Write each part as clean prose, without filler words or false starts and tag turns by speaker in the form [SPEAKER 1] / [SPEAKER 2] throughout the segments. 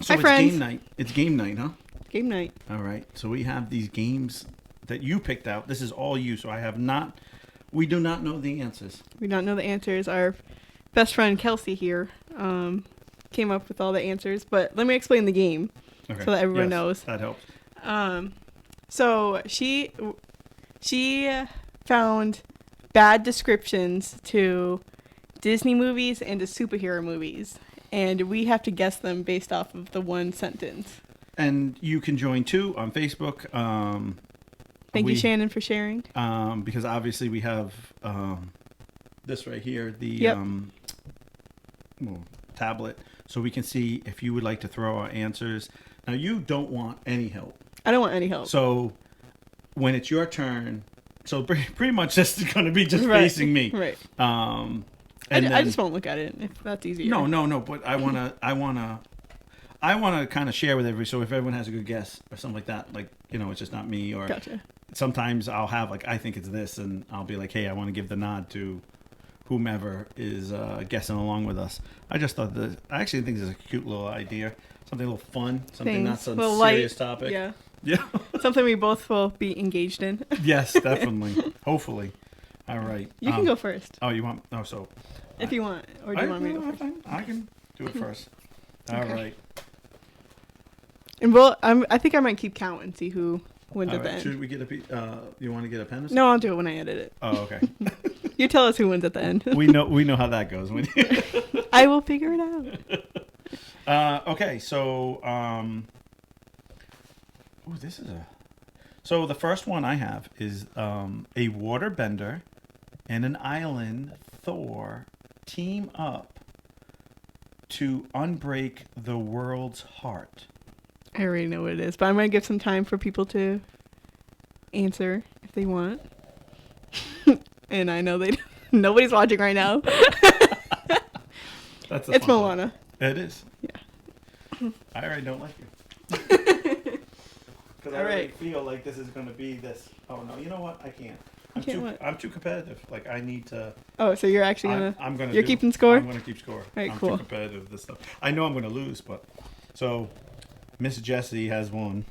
[SPEAKER 1] So
[SPEAKER 2] Hi,
[SPEAKER 1] it's
[SPEAKER 2] friends.
[SPEAKER 1] game night. It's game night, huh?
[SPEAKER 2] Game night.
[SPEAKER 1] All right. So we have these games that you picked out. This is all you. So I have not. We do not know the answers.
[SPEAKER 2] We don't know the answers. Our best friend Kelsey here came up with all the answers. But let me explain the game
[SPEAKER 1] Okay.
[SPEAKER 2] so that everyone
[SPEAKER 1] Yes,
[SPEAKER 2] knows.
[SPEAKER 1] That helps.
[SPEAKER 2] So she found bad descriptions to Disney movies and to superhero movies, and we have to guess them based off of the one sentence.
[SPEAKER 1] And you can join too on Facebook.
[SPEAKER 2] Thank you, Shannon, for sharing.
[SPEAKER 1] Because obviously we have this right here, the
[SPEAKER 2] Yep.
[SPEAKER 1] tablet, so we can see if you would like to throw our answers. Now you don't want any help.
[SPEAKER 2] I don't want any help.
[SPEAKER 1] So when it's your turn, so pretty much this is going to be just
[SPEAKER 2] Right.
[SPEAKER 1] facing me.
[SPEAKER 2] Right.
[SPEAKER 1] And
[SPEAKER 2] I
[SPEAKER 1] then,
[SPEAKER 2] just won't look at it if that's easier.
[SPEAKER 1] No. But I wanna kind of share with everybody. So if everyone has a good guess or something like that, like it's just not me. Or
[SPEAKER 2] Gotcha.
[SPEAKER 1] sometimes I'll have I think it's this, and I'll be like, hey, I want to give the nod to whomever is guessing along with us. I just thought I actually think this is a cute little idea, something a little fun, something not so serious topic.
[SPEAKER 2] Yeah.
[SPEAKER 1] Yeah.
[SPEAKER 2] Something we both will be engaged in.
[SPEAKER 1] Yes, definitely. Hopefully. All right.
[SPEAKER 2] You can go first.
[SPEAKER 1] Oh, you want? Oh, so.
[SPEAKER 2] If you want. Or do you want me to go first?
[SPEAKER 1] I can do it first. All
[SPEAKER 2] Okay.
[SPEAKER 1] right.
[SPEAKER 2] And I think I might keep count and see who wins at the end.
[SPEAKER 1] Should we get you want to get a pen?
[SPEAKER 2] No, I'll do it when I edit it.
[SPEAKER 1] Oh, okay.
[SPEAKER 2] You tell us who wins at the end.
[SPEAKER 1] we know how that goes.
[SPEAKER 2] I will figure it out.
[SPEAKER 1] Okay, so this is so the first one I have is a waterbender and an island Thor team up to unbreak the world's heart.
[SPEAKER 2] I already know what it is, but I'm going to give some time for people to answer if they want. And I know nobody's watching right now. It's Moana.
[SPEAKER 1] It is.
[SPEAKER 2] Yeah.
[SPEAKER 1] I already don't like you. Because I already feel like this is going to be this. Oh, no. You know what? I can't. I'm too competitive. Like, I need to.
[SPEAKER 2] Oh, so you're actually going to.
[SPEAKER 1] I'm going to.
[SPEAKER 2] You're keeping score?
[SPEAKER 1] I'm going to keep score.
[SPEAKER 2] All right,
[SPEAKER 1] I'm
[SPEAKER 2] cool.
[SPEAKER 1] too competitive with this stuff. I know I'm going to lose, but. So, Miss Jessie has won.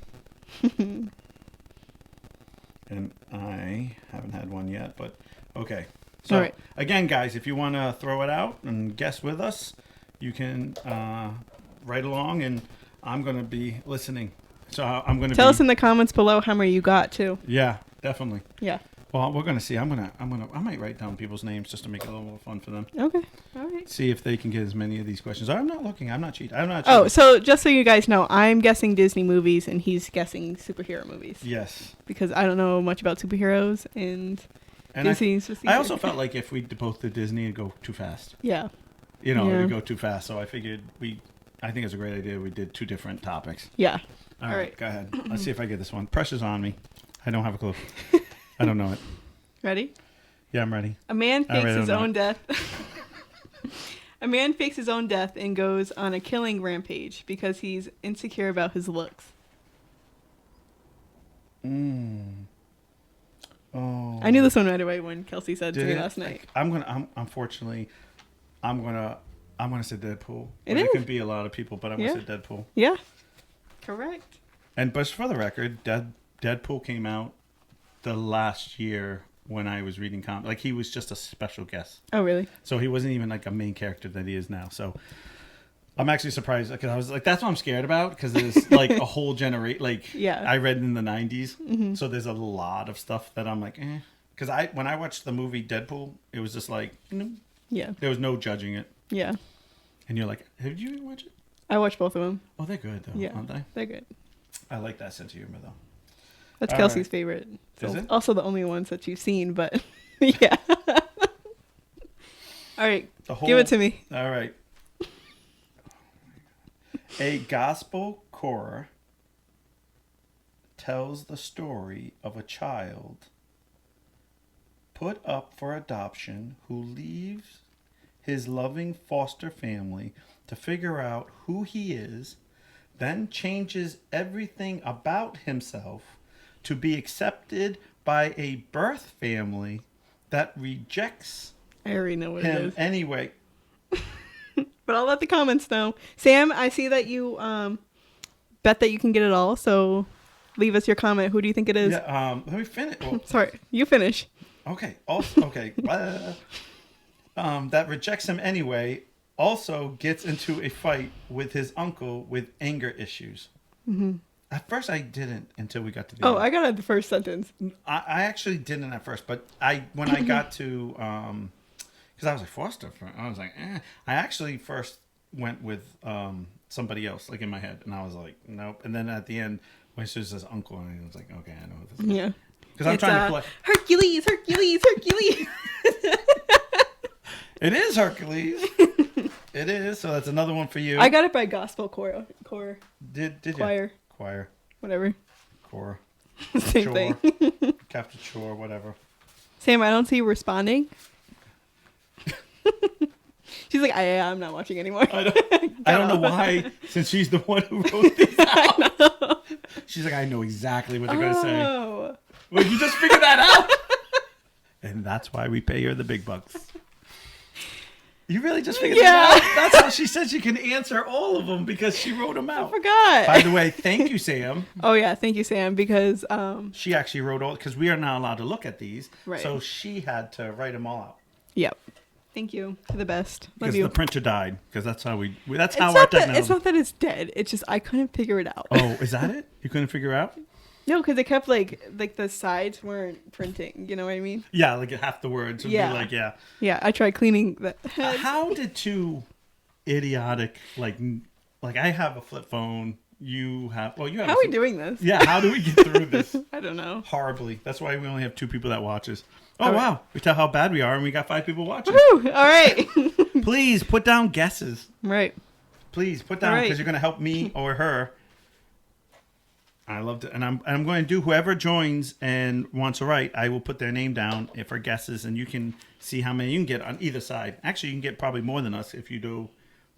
[SPEAKER 1] And I haven't had one yet, but okay. So,
[SPEAKER 2] all right.
[SPEAKER 1] Again, guys, if you want to throw it out and guess with us, you can write along, and I'm going to be listening. So I'm going to
[SPEAKER 2] tell us in the comments below how many you got too.
[SPEAKER 1] Yeah, definitely.
[SPEAKER 2] Yeah.
[SPEAKER 1] Well, we're going to see. I might write down people's names just to make it a little more fun for them.
[SPEAKER 2] Okay. All right.
[SPEAKER 1] See if they can get as many of these questions. I'm not looking. I'm not cheating.
[SPEAKER 2] Oh, so just so you guys know, I'm guessing Disney movies and he's guessing superhero movies.
[SPEAKER 1] Yes.
[SPEAKER 2] Because I don't know much about superheroes and Disney's just
[SPEAKER 1] I also felt like if we both did Disney, it'd go too fast.
[SPEAKER 2] Yeah.
[SPEAKER 1] It'd go too fast. So I figured I think it's a great idea. We did two different topics.
[SPEAKER 2] Yeah.
[SPEAKER 1] All right. Go ahead. Let's see if I get this one. Pressure's on me. I don't have a clue. I don't know it.
[SPEAKER 2] Ready?
[SPEAKER 1] Yeah, I'm ready.
[SPEAKER 2] A man fakes his own death. A man fakes his own death and goes on a killing rampage because he's insecure about his looks.
[SPEAKER 1] Oh.
[SPEAKER 2] I knew this one right away when Kelsey said it to me last night.
[SPEAKER 1] Unfortunately, I'm gonna say Deadpool.
[SPEAKER 2] It
[SPEAKER 1] can be a lot of people, but I'm gonna say Deadpool.
[SPEAKER 2] Yeah. Correct.
[SPEAKER 1] And but for the record, Deadpool came out the last year when I was reading comics. Like, he was just a special guest.
[SPEAKER 2] Oh, really?
[SPEAKER 1] So he wasn't even like a main character that he is now. So I'm actually surprised because I was like, that's what I'm scared about, because there's like a whole generation. Like,
[SPEAKER 2] yeah.
[SPEAKER 1] I read in the 90s.
[SPEAKER 2] Mm-hmm.
[SPEAKER 1] So there's a lot of stuff that I'm like, eh. Because when I watched the movie Deadpool, it was just like,
[SPEAKER 2] yeah.
[SPEAKER 1] There was no judging it.
[SPEAKER 2] Yeah.
[SPEAKER 1] And you're like, have you watched it?
[SPEAKER 2] I watched both of them.
[SPEAKER 1] Oh, they're good, though, aren't they?
[SPEAKER 2] They're good.
[SPEAKER 1] I like that sense of humor, though.
[SPEAKER 2] That's Kelsey's favorite. So
[SPEAKER 1] Is it?
[SPEAKER 2] Also the only ones that you've seen, but yeah. All right. Give it to me.
[SPEAKER 1] All right. A gospel choir tells the story of a child put up for adoption who leaves his loving foster family to figure out who he is, then changes everything about himself to be accepted by a birth family that rejects
[SPEAKER 2] I already know what it
[SPEAKER 1] him
[SPEAKER 2] is.
[SPEAKER 1] anyway.
[SPEAKER 2] But I'll let the comments know. Sam, I see that you bet that you can get it all, so leave us your comment. Who do you think it is?
[SPEAKER 1] Yeah, let me finish. Well,
[SPEAKER 2] Sorry, you finish.
[SPEAKER 1] okay. Also, okay. That rejects him anyway also gets into a fight with his uncle with anger issues. Mm-hmm. At first, I didn't until we got to the end.
[SPEAKER 2] I got it the first sentence.
[SPEAKER 1] I actually didn't at first, but when I got to because I was like Foster, I was like, I actually first went with somebody else, like in my head, and I was like, nope. And then at the end, when she says uncle, and I was like, okay, I know what this is.
[SPEAKER 2] Yeah,
[SPEAKER 1] because I'm trying to play
[SPEAKER 2] Hercules.
[SPEAKER 1] It is Hercules. It is. So that's another one for you.
[SPEAKER 2] I got it by gospel choir.
[SPEAKER 1] Did you? Choir.
[SPEAKER 2] Whatever.
[SPEAKER 1] Core.
[SPEAKER 2] Same
[SPEAKER 1] chore.
[SPEAKER 2] thing.
[SPEAKER 1] Captain Chore, whatever.
[SPEAKER 2] Sam, I don't see you responding. She's like, I'm not watching anymore.
[SPEAKER 1] I don't know why, since she's the one who wrote these out.
[SPEAKER 2] I know.
[SPEAKER 1] She's like, I know exactly what they're going to say.
[SPEAKER 2] Oh.
[SPEAKER 1] Well, you just figured that out. And that's why we pay her the big bucks. You really just figured that out? That's how she said she can answer all of them because she wrote them out.
[SPEAKER 2] I forgot.
[SPEAKER 1] By the way, thank you, Sam.
[SPEAKER 2] Oh, yeah. Thank you, Sam, because...
[SPEAKER 1] she actually wrote all... Because we are not allowed to look at these.
[SPEAKER 2] Right.
[SPEAKER 1] So she had to write them all out.
[SPEAKER 2] Yep. Thank you. You're the best. Love
[SPEAKER 1] because
[SPEAKER 2] you.
[SPEAKER 1] the printer died. Because that's how that's how our technology...
[SPEAKER 2] It's not that it's dead. It's just I couldn't figure it out.
[SPEAKER 1] Oh, is that it? You couldn't figure out?
[SPEAKER 2] No, because it kept like the sides weren't printing. You know what I mean?
[SPEAKER 1] Yeah, like half the words would be like, yeah.
[SPEAKER 2] Yeah, I tried cleaning the head.
[SPEAKER 1] How did two idiotic, like I have a flip phone, you have... Well, you have...
[SPEAKER 2] How are we doing this?
[SPEAKER 1] Yeah, how do we get through this?
[SPEAKER 2] I don't know.
[SPEAKER 1] Horribly. That's why we only have 2 people that watch us. Oh, wow. We tell how bad we are and we got 5 people watching.
[SPEAKER 2] Woo! All right.
[SPEAKER 1] Please put down guesses.
[SPEAKER 2] Right.
[SPEAKER 1] Please put down because you're going to help me or her. I loved it. And I'm going to do whoever joins and wants to write, I will put their name down for guesses and you can see how many you can get on either side. Actually, you can get probably more than us if you do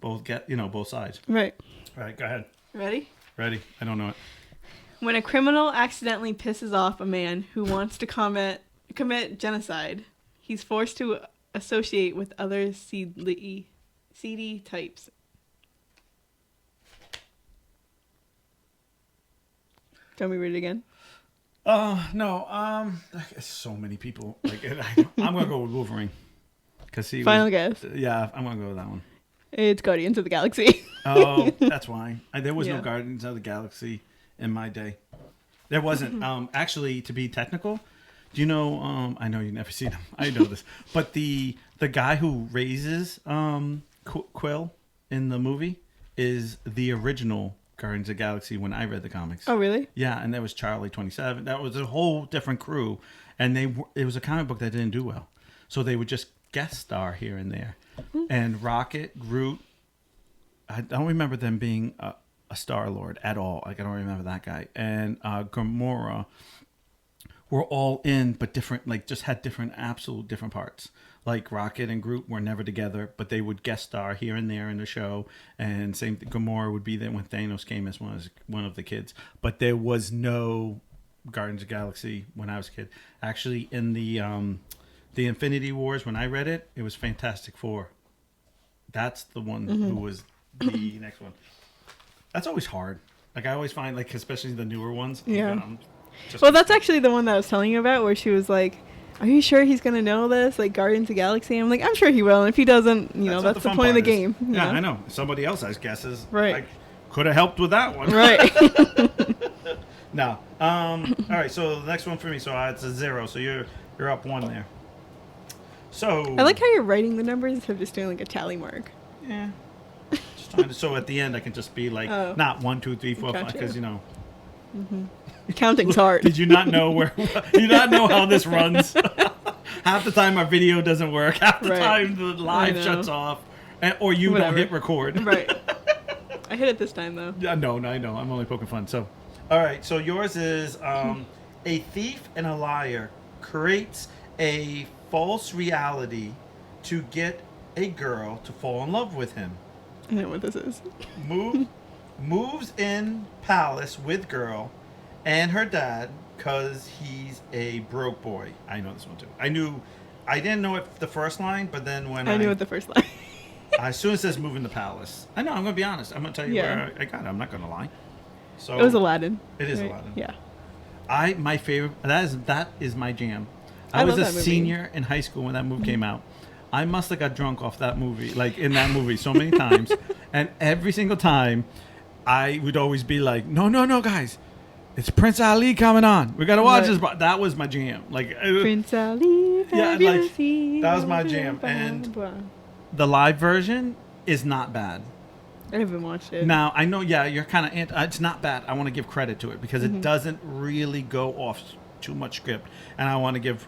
[SPEAKER 1] both both sides.
[SPEAKER 2] Right.
[SPEAKER 1] All right, go ahead.
[SPEAKER 2] Ready?
[SPEAKER 1] Ready. I don't know it.
[SPEAKER 2] When a criminal accidentally pisses off a man who wants to commit genocide, he's forced to associate with other seedy types. Do you want me to read it again?
[SPEAKER 1] No. There's so many people. Like, I'm gonna go with Wolverine.
[SPEAKER 2] Final guess.
[SPEAKER 1] Yeah, I'm gonna go with that one.
[SPEAKER 2] It's Guardians of the Galaxy.
[SPEAKER 1] Oh, that's why. There was no Guardians of the Galaxy in my day. There wasn't. Actually, to be technical, do you know? I know you've never seen him. I know this, but the guy who raises Quill in the movie is the original Guardians of the Galaxy when I read the comics.
[SPEAKER 2] Oh, really?
[SPEAKER 1] Yeah, and that was Charlie 27. That was a whole different crew, and it was a comic book that didn't do well, so they would just guest star here and there. And Rocket, Groot, I don't remember them being a Star-Lord at all. Like, I don't remember that guy. And Gamora were all in, but different, like just had absolute different parts. Like Rocket and Groot were never together, but they would guest star here and there in the show. And same thing, Gamora would be there when Thanos came as one of the kids. But there was no Guardians of the Galaxy when I was a kid. Actually, in the Infinity Wars, when I read it, it was Fantastic Four. That's the one who was the next one. That's always hard. Like, I always find, like, especially the newer ones.
[SPEAKER 2] Yeah. Well, that's actually the one that I was telling you about, where she was like, are you sure he's going to know this? Like, Guardians of the Galaxy? I'm like, I'm sure he will. And if he doesn't, that's the point of the game.
[SPEAKER 1] Yeah, I know. Somebody else has guesses.
[SPEAKER 2] Right.
[SPEAKER 1] Like, could have helped with that one.
[SPEAKER 2] Right.
[SPEAKER 1] No. All right, so the next one for me. So it's a 0. So you're up 1 there. So
[SPEAKER 2] I like how you're writing the numbers instead of just doing like a tally mark.
[SPEAKER 1] Yeah. Just trying to, so at the end I can just be like, not 1, 2, 3, 4, 5, because
[SPEAKER 2] Counting's hard.
[SPEAKER 1] Did you not know you not know how this runs? Half the time our video doesn't work. Half the time the live shuts off, or you don't hit record.
[SPEAKER 2] Right. I hit it this time though.
[SPEAKER 1] Yeah, no, I know. I'm only poking fun. So, all right. So yours is a thief and a liar creates a false reality to get a girl to fall in love with him.
[SPEAKER 2] I know what this is.
[SPEAKER 1] Moves in palace with girl and her dad because he's a broke boy. I know this one too. I didn't know it the first line, but then when
[SPEAKER 2] I knew it the first line.
[SPEAKER 1] As soon as it says move in the palace, I know. I'm gonna be honest. I'm gonna tell you
[SPEAKER 2] Yeah.
[SPEAKER 1] where I got it. I'm not gonna lie. So
[SPEAKER 2] It was Aladdin.
[SPEAKER 1] It is
[SPEAKER 2] right?
[SPEAKER 1] Aladdin.
[SPEAKER 2] Yeah.
[SPEAKER 1] My favorite. That is my jam.
[SPEAKER 2] I
[SPEAKER 1] I was
[SPEAKER 2] love
[SPEAKER 1] a
[SPEAKER 2] that movie.
[SPEAKER 1] senior in high school when that movie came out. I must have got drunk off that movie, like in that movie, so many times, and every single time, I would always be like, "No, guys, it's Prince Ali coming on. We gotta watch
[SPEAKER 2] Right.
[SPEAKER 1] this." But that was my jam. Like
[SPEAKER 2] Prince Ali.
[SPEAKER 1] Yeah,
[SPEAKER 2] have you
[SPEAKER 1] like,
[SPEAKER 2] seen
[SPEAKER 1] that was my
[SPEAKER 2] the
[SPEAKER 1] jam,
[SPEAKER 2] blah,
[SPEAKER 1] and-
[SPEAKER 2] blah.
[SPEAKER 1] the live version is not bad.
[SPEAKER 2] I haven't watched it.
[SPEAKER 1] Now I know, yeah, you're kind of. It's not bad. I want to give credit to it because it doesn't really go off too much script, and I want to give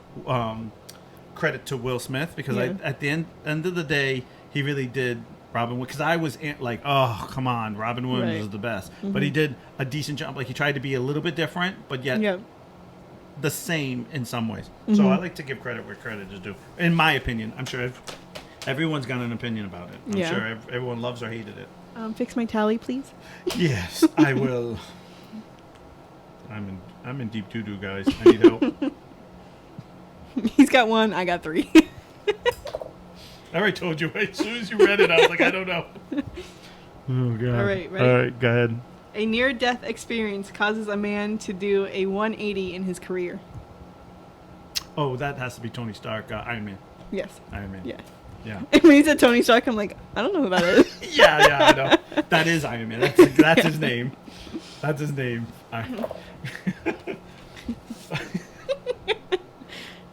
[SPEAKER 1] credit to Will Smith because
[SPEAKER 2] Yeah.
[SPEAKER 1] at the end of the day, he really did Robin Williams. Because I was like, oh come on, Robin Williams
[SPEAKER 2] Right.
[SPEAKER 1] is the best, but he did a decent job. Like he tried to be a little bit different, but yet
[SPEAKER 2] Yep.
[SPEAKER 1] the same in some ways. So I like to give credit where credit is due. In my opinion, I'm sure everyone's got an opinion about it. I'm
[SPEAKER 2] Yeah.
[SPEAKER 1] sure everyone loves or hated it.
[SPEAKER 2] Fix my tally, please.
[SPEAKER 1] Yes, I will. I'm in deep doo doo, guys. I need help.
[SPEAKER 2] He's got 1. I got 3.
[SPEAKER 1] I already told you. As soon as you read it, I was like, I don't know. Oh god.
[SPEAKER 2] All right, ready?
[SPEAKER 1] All right, go ahead.
[SPEAKER 2] A near-death experience causes a man to do a 180 in his career.
[SPEAKER 1] Oh, that has to be Tony Stark. Iron Man.
[SPEAKER 2] Yes.
[SPEAKER 1] Iron Man.
[SPEAKER 2] Yeah.
[SPEAKER 1] Yeah.
[SPEAKER 2] And when he said Tony Stark, I'm like, I don't know who that is.
[SPEAKER 1] Yeah, I know. That is Iron Man. That's his name. That's his name.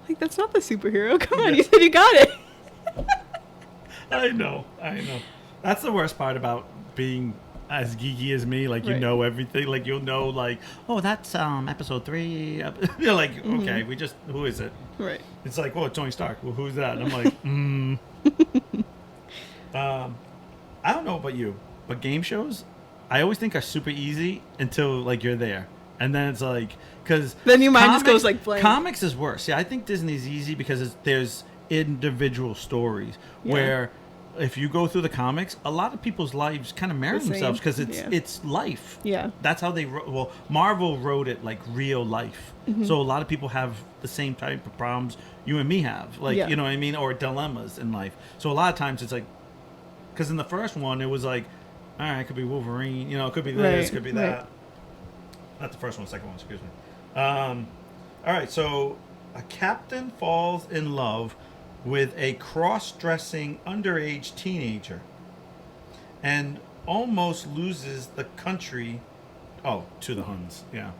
[SPEAKER 2] Like, that's not the superhero. Come on, you said you got it.
[SPEAKER 1] I know. That's the worst part about being as geeky as me. Like, you
[SPEAKER 2] Right.
[SPEAKER 1] know everything. Like, you'll know, like, oh, that's episode 3. You're like, okay, who is it?
[SPEAKER 2] Right.
[SPEAKER 1] It's like, oh, Tony Stark. Well, who's that? And I'm like, I don't know about you, but game shows, I always think are super easy until, like, you're there. And then it's like, because...
[SPEAKER 2] Then your mind just goes, like, blank.
[SPEAKER 1] Comics is worse. Yeah, I think Disney's easy because there's individual stories
[SPEAKER 2] Yeah.
[SPEAKER 1] where if you go through the comics, a lot of people's lives kind of mirror
[SPEAKER 2] The same.
[SPEAKER 1] themselves because
[SPEAKER 2] Yeah.
[SPEAKER 1] it's life.
[SPEAKER 2] Yeah.
[SPEAKER 1] That's how they wrote. Well, Marvel wrote it like real life.
[SPEAKER 2] Mm-hmm.
[SPEAKER 1] So a lot of people have the same type of problems you and me have. Like,
[SPEAKER 2] Yeah.
[SPEAKER 1] you know what I mean? Or dilemmas in life. So a lot of times it's like, because in the first one, it was like, all right, it could be Wolverine. You know, it could be this,
[SPEAKER 2] Right,
[SPEAKER 1] could be
[SPEAKER 2] right.
[SPEAKER 1] that. Not the first one, second one, excuse me. All right, so a captain falls in love with a cross-dressing underage teenager and almost loses the country to the Huns. Yeah.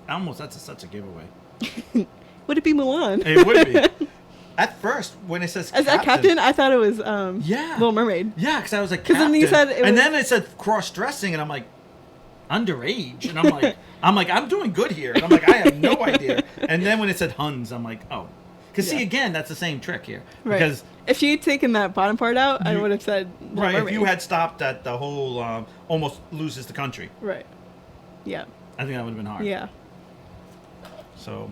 [SPEAKER 1] That's such a giveaway.
[SPEAKER 2] Would it be Mulan?
[SPEAKER 1] It would be. At first, when it says
[SPEAKER 2] As that captain, I thought it was
[SPEAKER 1] Yeah.
[SPEAKER 2] Little Mermaid.
[SPEAKER 1] Yeah, because I was like,
[SPEAKER 2] 'Cause then you
[SPEAKER 1] captain.
[SPEAKER 2] said it
[SPEAKER 1] and
[SPEAKER 2] was-
[SPEAKER 1] then it said cross-dressing, and I'm like, underage, and I'm like, I'm doing good here, and I'm like, I have no idea. And then when it said Huns, I'm like, oh, because see,
[SPEAKER 2] Yeah.
[SPEAKER 1] again, that's the same trick here.
[SPEAKER 2] Right.
[SPEAKER 1] Because
[SPEAKER 2] if she had taken that bottom part out, I
[SPEAKER 1] You-
[SPEAKER 2] would have said Little
[SPEAKER 1] right, if
[SPEAKER 2] Mermaid.
[SPEAKER 1] you had stopped at the whole almost loses the country,
[SPEAKER 2] Right. Yeah.
[SPEAKER 1] I think that would have been hard.
[SPEAKER 2] Yeah.
[SPEAKER 1] So,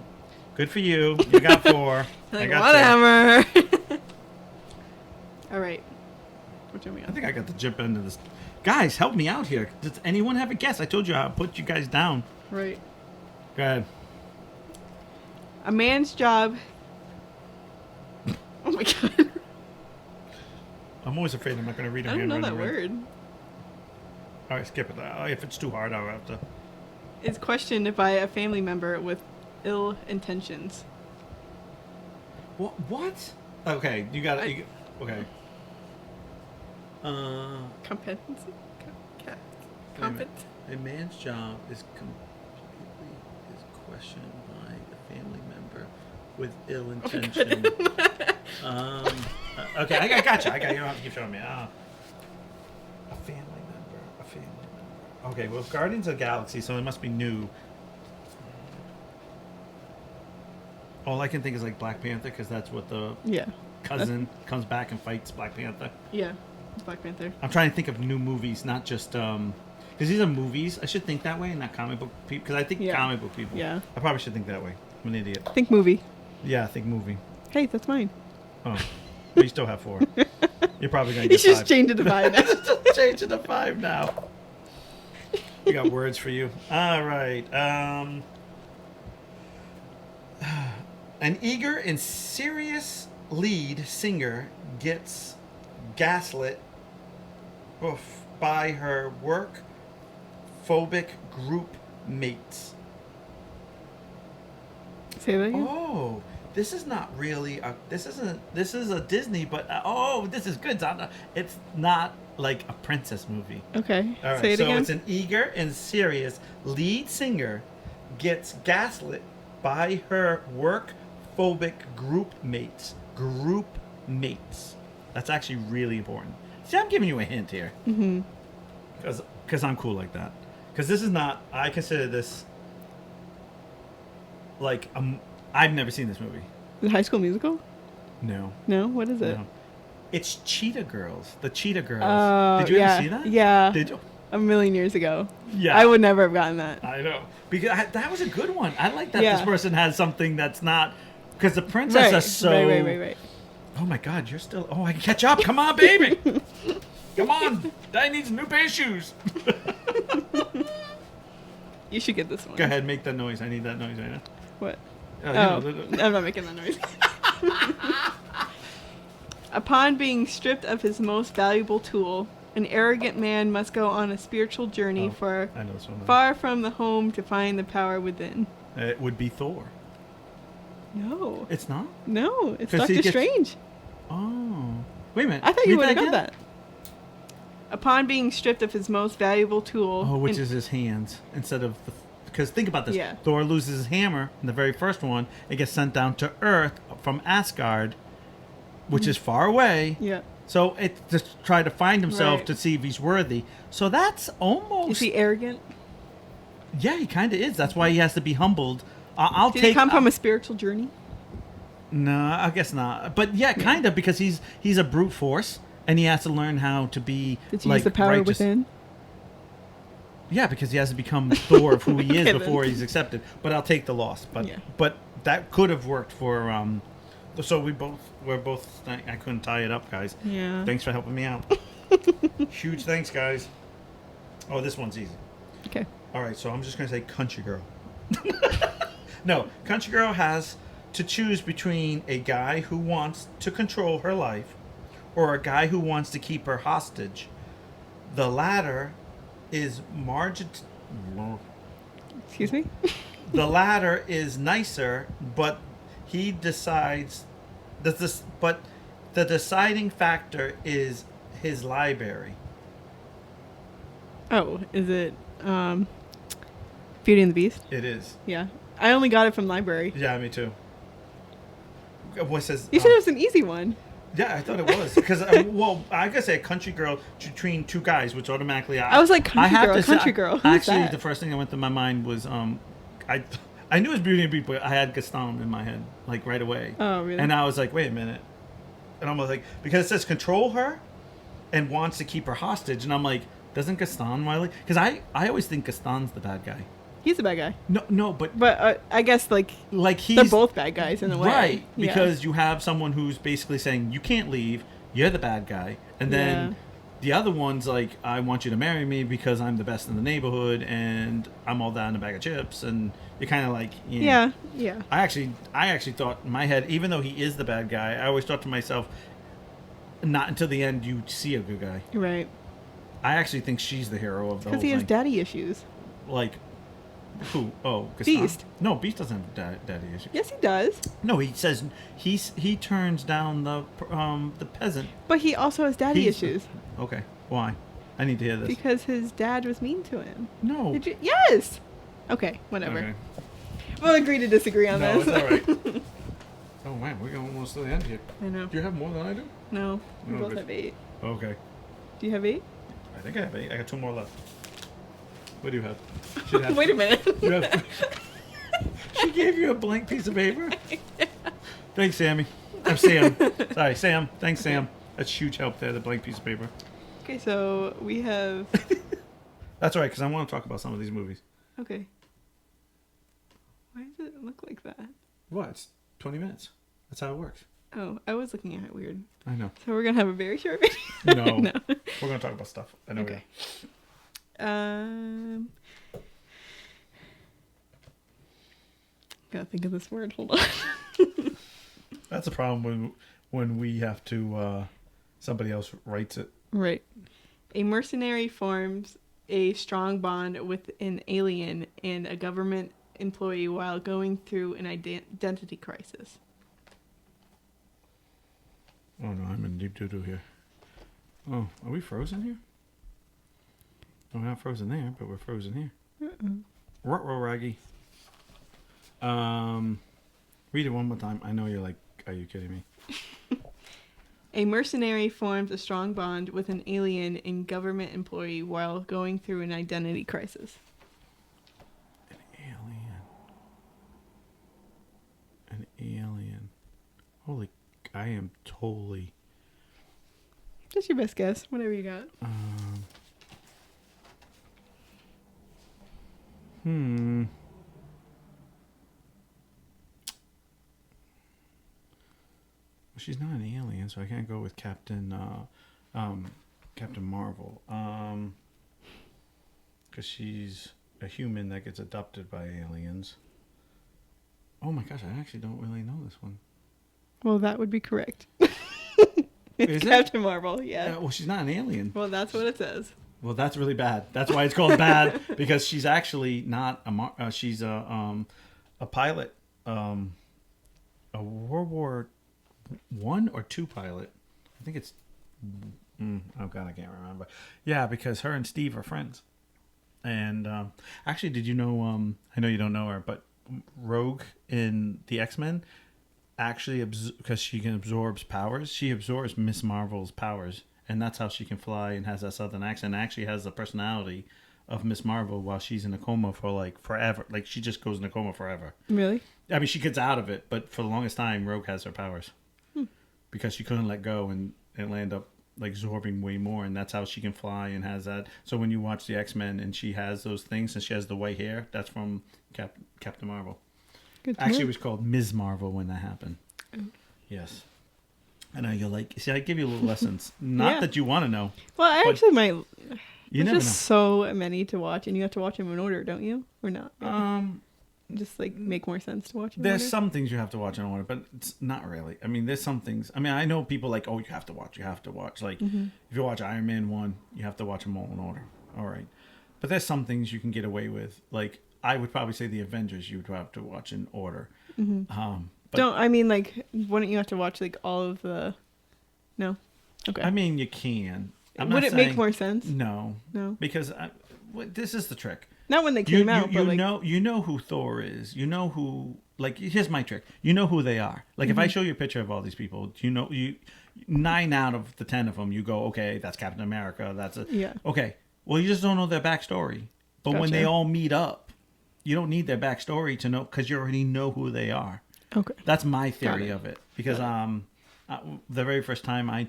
[SPEAKER 1] good for you. You got 4. I
[SPEAKER 2] Like,
[SPEAKER 1] got 2.
[SPEAKER 2] whatever. All right. What are we
[SPEAKER 1] I
[SPEAKER 2] on?
[SPEAKER 1] think I got the jip end of this. Guys, help me out here. Does anyone have a guess? I told you I'll put you guys down.
[SPEAKER 2] Right.
[SPEAKER 1] Go ahead.
[SPEAKER 2] A man's job. Oh my god.
[SPEAKER 1] I'm always afraid I'm not going to read a
[SPEAKER 2] I don't know that
[SPEAKER 1] handwriting.
[SPEAKER 2] word.
[SPEAKER 1] All right, skip it. If it's too hard, I'll have to.
[SPEAKER 2] Is questioned by a family member with ill intentions.
[SPEAKER 1] What? Okay, you got it. Okay.
[SPEAKER 2] Competency?
[SPEAKER 1] Wait a
[SPEAKER 2] Compet.
[SPEAKER 1] minute. A man's job is completely questioned by a family member with ill intention. Okay, I got you. You don't have to keep showing me. A family member. Okay, well, Guardians of the Galaxy, so it must be new. All I can think is like Black Panther, because that's what the
[SPEAKER 2] Yeah.
[SPEAKER 1] cousin comes back and fights Black Panther.
[SPEAKER 2] Yeah. It's Black Panther.
[SPEAKER 1] I'm trying to think of new movies, not just because these are movies. I should think that way, and not comic book people. Because I think
[SPEAKER 2] Yeah.
[SPEAKER 1] comic book people.
[SPEAKER 2] Yeah.
[SPEAKER 1] I probably should think that way. I'm an idiot.
[SPEAKER 2] Think movie.
[SPEAKER 1] Yeah, I think movie.
[SPEAKER 2] Hey, that's mine.
[SPEAKER 1] Oh, but you still have 4. You're probably gonna
[SPEAKER 2] You
[SPEAKER 1] get
[SPEAKER 2] should
[SPEAKER 1] 5.
[SPEAKER 2] just change it to 5 now.
[SPEAKER 1] Change it to 5 now. We got words for you. All right. An eager and serious lead singer gets gaslit by her work phobic group mates.
[SPEAKER 2] Say that again.
[SPEAKER 1] Oh, this is not really this is a Disney, but this is good. It's not like a princess movie.
[SPEAKER 2] Okay.
[SPEAKER 1] All right,
[SPEAKER 2] Say it
[SPEAKER 1] so
[SPEAKER 2] again.
[SPEAKER 1] it's an eager and serious lead singer gets gaslit by her work phobic group mates. Group mates. That's actually really important. See, I'm giving you a hint here.
[SPEAKER 2] Mm-hmm.
[SPEAKER 1] Because I'm cool like that. Because this is not, I consider this like, I've never seen this movie.
[SPEAKER 2] The High School Musical?
[SPEAKER 1] No.
[SPEAKER 2] No? What is it?
[SPEAKER 1] No. It's Cheetah Girls. The Cheetah Girls. Did you ever see that?
[SPEAKER 2] Yeah.
[SPEAKER 1] Did you?
[SPEAKER 2] A million years ago.
[SPEAKER 1] Yeah.
[SPEAKER 2] I would never have gotten that.
[SPEAKER 1] I know. Because that was a good one. I like that
[SPEAKER 2] Yeah.
[SPEAKER 1] this person has something that's not, because the princess are so.
[SPEAKER 2] Right.
[SPEAKER 1] Oh my God, you're still. Oh, I can catch up. Come on, baby. Come on. Daddy needs a new pair of shoes.
[SPEAKER 2] You should get this one.
[SPEAKER 1] Go ahead, make that noise. I need that noise right now.
[SPEAKER 2] What?
[SPEAKER 1] You know,
[SPEAKER 2] I'm not making that noise. Upon being stripped of his most valuable tool, an arrogant man must go on a spiritual journey
[SPEAKER 1] I know this one.
[SPEAKER 2] far from the home to find the power within.
[SPEAKER 1] It would be Thor.
[SPEAKER 2] No.
[SPEAKER 1] It's not?
[SPEAKER 2] No, it's
[SPEAKER 1] 'Cause he
[SPEAKER 2] Doctor
[SPEAKER 1] gets-
[SPEAKER 2] Strange.
[SPEAKER 1] Oh. Wait a minute.
[SPEAKER 2] I thought you
[SPEAKER 1] Read
[SPEAKER 2] would have got
[SPEAKER 1] again?
[SPEAKER 2] that. Upon being stripped of his most valuable tool.
[SPEAKER 1] Oh, which is his hands instead of the. Because think about this.
[SPEAKER 2] Yeah.
[SPEAKER 1] Thor loses his hammer in the very first one. It gets sent down to Earth from Asgard, which is far away.
[SPEAKER 2] Yeah.
[SPEAKER 1] So it's just try to find himself
[SPEAKER 2] Right.
[SPEAKER 1] to see if he's worthy. So that's almost.
[SPEAKER 2] Is he arrogant?
[SPEAKER 1] Yeah, he kind of is. That's why he has to be humbled. I'll
[SPEAKER 2] Did
[SPEAKER 1] take.
[SPEAKER 2] he come from a spiritual journey?
[SPEAKER 1] No, I guess not. But yeah, kind of, because he's a brute force, and he has to learn how to be
[SPEAKER 2] Did he
[SPEAKER 1] like
[SPEAKER 2] use the power
[SPEAKER 1] righteous.
[SPEAKER 2] within?
[SPEAKER 1] Yeah, because he has to become Thor of who he is
[SPEAKER 2] Okay, then.
[SPEAKER 1] before he's accepted. But I'll take the loss. But
[SPEAKER 2] Yeah.
[SPEAKER 1] but that could have worked for. So we're both. I couldn't tie it up, guys.
[SPEAKER 2] Yeah.
[SPEAKER 1] Thanks for helping me out. Huge thanks, guys. Oh, this one's easy.
[SPEAKER 2] Okay.
[SPEAKER 1] All right, so I'm just gonna say Country Girl. No, Country Girl has to choose between a guy who wants to control her life or a guy who wants to keep her hostage. The latter is
[SPEAKER 2] Excuse me?
[SPEAKER 1] The latter is nicer, but he decides but the deciding factor is his library.
[SPEAKER 2] Oh, is it Beauty and the Beast?
[SPEAKER 1] It is.
[SPEAKER 2] Yeah. I only got it from library.
[SPEAKER 1] Yeah, me too. What says?
[SPEAKER 2] You said it was an easy one.
[SPEAKER 1] Yeah, I thought it was because I gotta say, a country girl between two guys, which automatically
[SPEAKER 2] I was like, country girl. Who's
[SPEAKER 1] Actually,
[SPEAKER 2] that?
[SPEAKER 1] the first thing that went through my mind was I knew it was Beauty and the Beast, but I had Gaston in my head like right away.
[SPEAKER 2] Oh, really?
[SPEAKER 1] And I was like, wait a minute, and I'm like, because it says control her, and wants to keep her hostage, and I'm like, doesn't Gaston Wiley? Because I always think Gaston's the bad guy.
[SPEAKER 2] He's a bad guy.
[SPEAKER 1] No, but
[SPEAKER 2] I guess like
[SPEAKER 1] he's
[SPEAKER 2] they're both bad guys in a way.
[SPEAKER 1] right,
[SPEAKER 2] Yeah.
[SPEAKER 1] because you have someone who's basically saying you can't leave, you're the bad guy, and then
[SPEAKER 2] Yeah.
[SPEAKER 1] the other one's like, I want you to marry me because I'm the best in the neighborhood and I'm all that in a bag of chips, and you're kind of like,
[SPEAKER 2] Yeah.
[SPEAKER 1] I actually thought in my head, even though he is the bad guy, I always thought to myself, not until the end you see a good guy.
[SPEAKER 2] Right.
[SPEAKER 1] I actually think she's the hero of the whole
[SPEAKER 2] Because he
[SPEAKER 1] thing.
[SPEAKER 2] has daddy issues.
[SPEAKER 1] Like, who? Oh, Gaston?
[SPEAKER 2] Beast.
[SPEAKER 1] No, Beast doesn't have daddy issues.
[SPEAKER 2] Yes, he does.
[SPEAKER 1] No, he says he turns down the peasant.
[SPEAKER 2] But he also has daddy
[SPEAKER 1] He's-
[SPEAKER 2] issues
[SPEAKER 1] Okay, why? I need to hear this.
[SPEAKER 2] because his dad was mean to him.
[SPEAKER 1] No.
[SPEAKER 2] Did you? Yes. Okay. Whatever.
[SPEAKER 1] Okay.
[SPEAKER 2] We'll agree to disagree on
[SPEAKER 1] No,
[SPEAKER 2] this.
[SPEAKER 1] it's all right. Oh man, we're almost to the end here.
[SPEAKER 2] I know.
[SPEAKER 1] Do you have more than I do?
[SPEAKER 2] No, we
[SPEAKER 1] No,
[SPEAKER 2] both
[SPEAKER 1] but-
[SPEAKER 2] have 8.
[SPEAKER 1] Okay.
[SPEAKER 2] Do you have 8?
[SPEAKER 1] I think I have 8. I got 2 more left. What do you have? Should have
[SPEAKER 2] Wait a minute.
[SPEAKER 1] You have, she gave you a blank piece of paper? Thanks, Sammy. I'm Sam. Sorry, Sam. Thanks, Sam. That's huge help there, the blank piece of paper.
[SPEAKER 2] Okay, so we have.
[SPEAKER 1] That's all right, because I want to talk about some of these movies.
[SPEAKER 2] Okay. Why does it look like that?
[SPEAKER 1] What? It's 20 minutes. That's how it works.
[SPEAKER 2] Oh, I was looking at it weird.
[SPEAKER 1] I know.
[SPEAKER 2] So we're gonna have a very short video.
[SPEAKER 1] No.
[SPEAKER 2] No.
[SPEAKER 1] We're going to talk about stuff. I know
[SPEAKER 2] Okay. Gotta think of this word. Hold on.
[SPEAKER 1] That's a problem when we have to Somebody else writes it.
[SPEAKER 2] Right. A mercenary forms a strong bond with an alien and a government employee while going through an identity crisis.
[SPEAKER 1] Oh no, I'm in deep doo-doo here. Oh, are we frozen here? No, we're not frozen there, but we're frozen here. Ruh-roh, Raggy. Read it one more time. I know you're like, are you kidding me?
[SPEAKER 2] A mercenary forms a strong bond with an alien and government employee while going through an identity crisis.
[SPEAKER 1] An alien. Holy, I am totally...
[SPEAKER 2] Just your best guess, whatever you got. Well, she's not an alien, so I can't go with Captain Marvel. Because she's a human that gets adopted by aliens. Oh my gosh, I actually don't really know this one. Well, that would be correct.
[SPEAKER 1] Is
[SPEAKER 2] Captain Marvel, yeah.
[SPEAKER 1] Well, she's not an alien.
[SPEAKER 2] Well, that's what it says.
[SPEAKER 1] Well, that's really bad. That's why it's called bad, because she's actually not she's a pilot, a World War I or II pilot. I think it's oh god, I can't remember. Yeah, because her and Steve are friends. And actually, did you know? I know you don't know her, but Rogue in the X-Men actually because she can absorb powers. She absorbs Miss Marvel's powers. And that's how she can fly and has that southern accent. And actually has the personality of Miss Marvel while she's in a coma for like forever. Like she just goes in a coma forever.
[SPEAKER 2] Really?
[SPEAKER 1] I mean, she gets out of it, but for the longest time, Rogue has her powers because she couldn't let go and end up like absorbing way more. And that's how she can fly and has that. So when you watch the X-Men and she has those things and she has the white hair, that's from Captain Marvel.
[SPEAKER 2] Good
[SPEAKER 1] Actually, it was called Ms. Marvel when that happened. Yes. I know you're like, see, I give you little lessons. Not that you want to know.
[SPEAKER 2] Well, I actually might.
[SPEAKER 1] You
[SPEAKER 2] There's
[SPEAKER 1] never
[SPEAKER 2] just so many to watch, and you have to watch them in order, don't you? Or not? Really? Just like make more sense to watch.
[SPEAKER 1] There's some things you have to watch in order, but it's not really. I mean, there's some things. I mean, I know people like, oh, you have to watch. Like, if you watch Iron Man 1, you have to watch them all in order. All right. But there's some things you can get away with. Like, I would probably say the Avengers you would have to watch in order.
[SPEAKER 2] Wouldn't you have to watch like all of the? No. Okay.
[SPEAKER 1] I mean, you can.
[SPEAKER 2] Would it make more sense?
[SPEAKER 1] No.
[SPEAKER 2] No.
[SPEAKER 1] Because this is the trick.
[SPEAKER 2] Not when they came out, but like
[SPEAKER 1] you know who Thor is. You know who. Like, here's my trick. You know who they are. Like, if I show you a picture of all these people, 9 out of the 10 of them, you go, okay, that's Captain America. That's it.
[SPEAKER 2] Yeah.
[SPEAKER 1] Okay. Well, you just don't know their backstory. But when they all meet up, you don't need their backstory to know because you already know who they are.
[SPEAKER 2] Okay.
[SPEAKER 1] That's my theory of it. Because the very first time I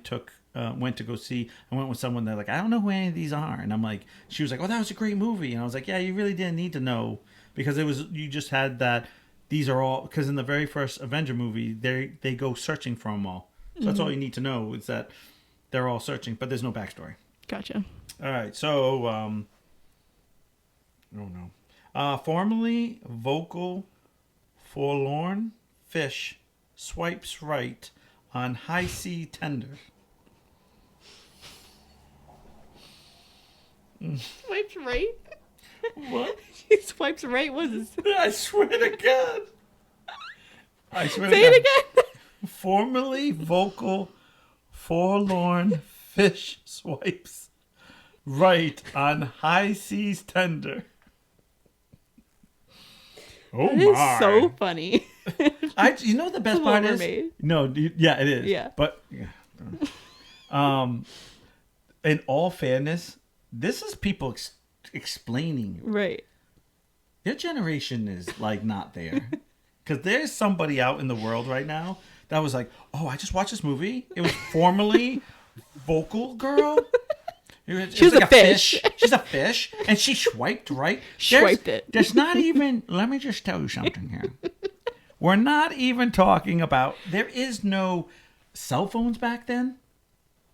[SPEAKER 1] went to go see, I went with someone that like, I don't know who any of these are. And I'm like, she was like, oh, that was a great movie. And I was like, yeah, you really didn't need to know because you just had that. These are all, because in the very first Avenger movie, they go searching for them all. So that's all you need to know is that they're all searching, but there's no backstory.
[SPEAKER 2] Gotcha.
[SPEAKER 1] All right. So, formerly vocal, forlorn fish swipes right on high sea tender.
[SPEAKER 2] Swipes right?
[SPEAKER 1] What?
[SPEAKER 2] She swipes right. What is this?
[SPEAKER 1] I swear to God.
[SPEAKER 2] Say it again.
[SPEAKER 1] Formerly vocal, forlorn fish swipes right on high seas tender. Oh
[SPEAKER 2] that
[SPEAKER 1] my!
[SPEAKER 2] Is so funny.
[SPEAKER 1] You know the best part is
[SPEAKER 2] Mermaid.
[SPEAKER 1] No, yeah, it is.
[SPEAKER 2] Yeah,
[SPEAKER 1] but in all fairness, this is people explaining.
[SPEAKER 2] Right.
[SPEAKER 1] Their generation is like not there. Because there's somebody out in the world right now that was like, oh, I just watched this movie. It was formerly vocal girl.
[SPEAKER 2] She was like a fish.
[SPEAKER 1] She's a fish. And she swiped right.
[SPEAKER 2] Swiped it.
[SPEAKER 1] There's not even, let me just tell you something here. We're not even talking about, there is no cell phones back then.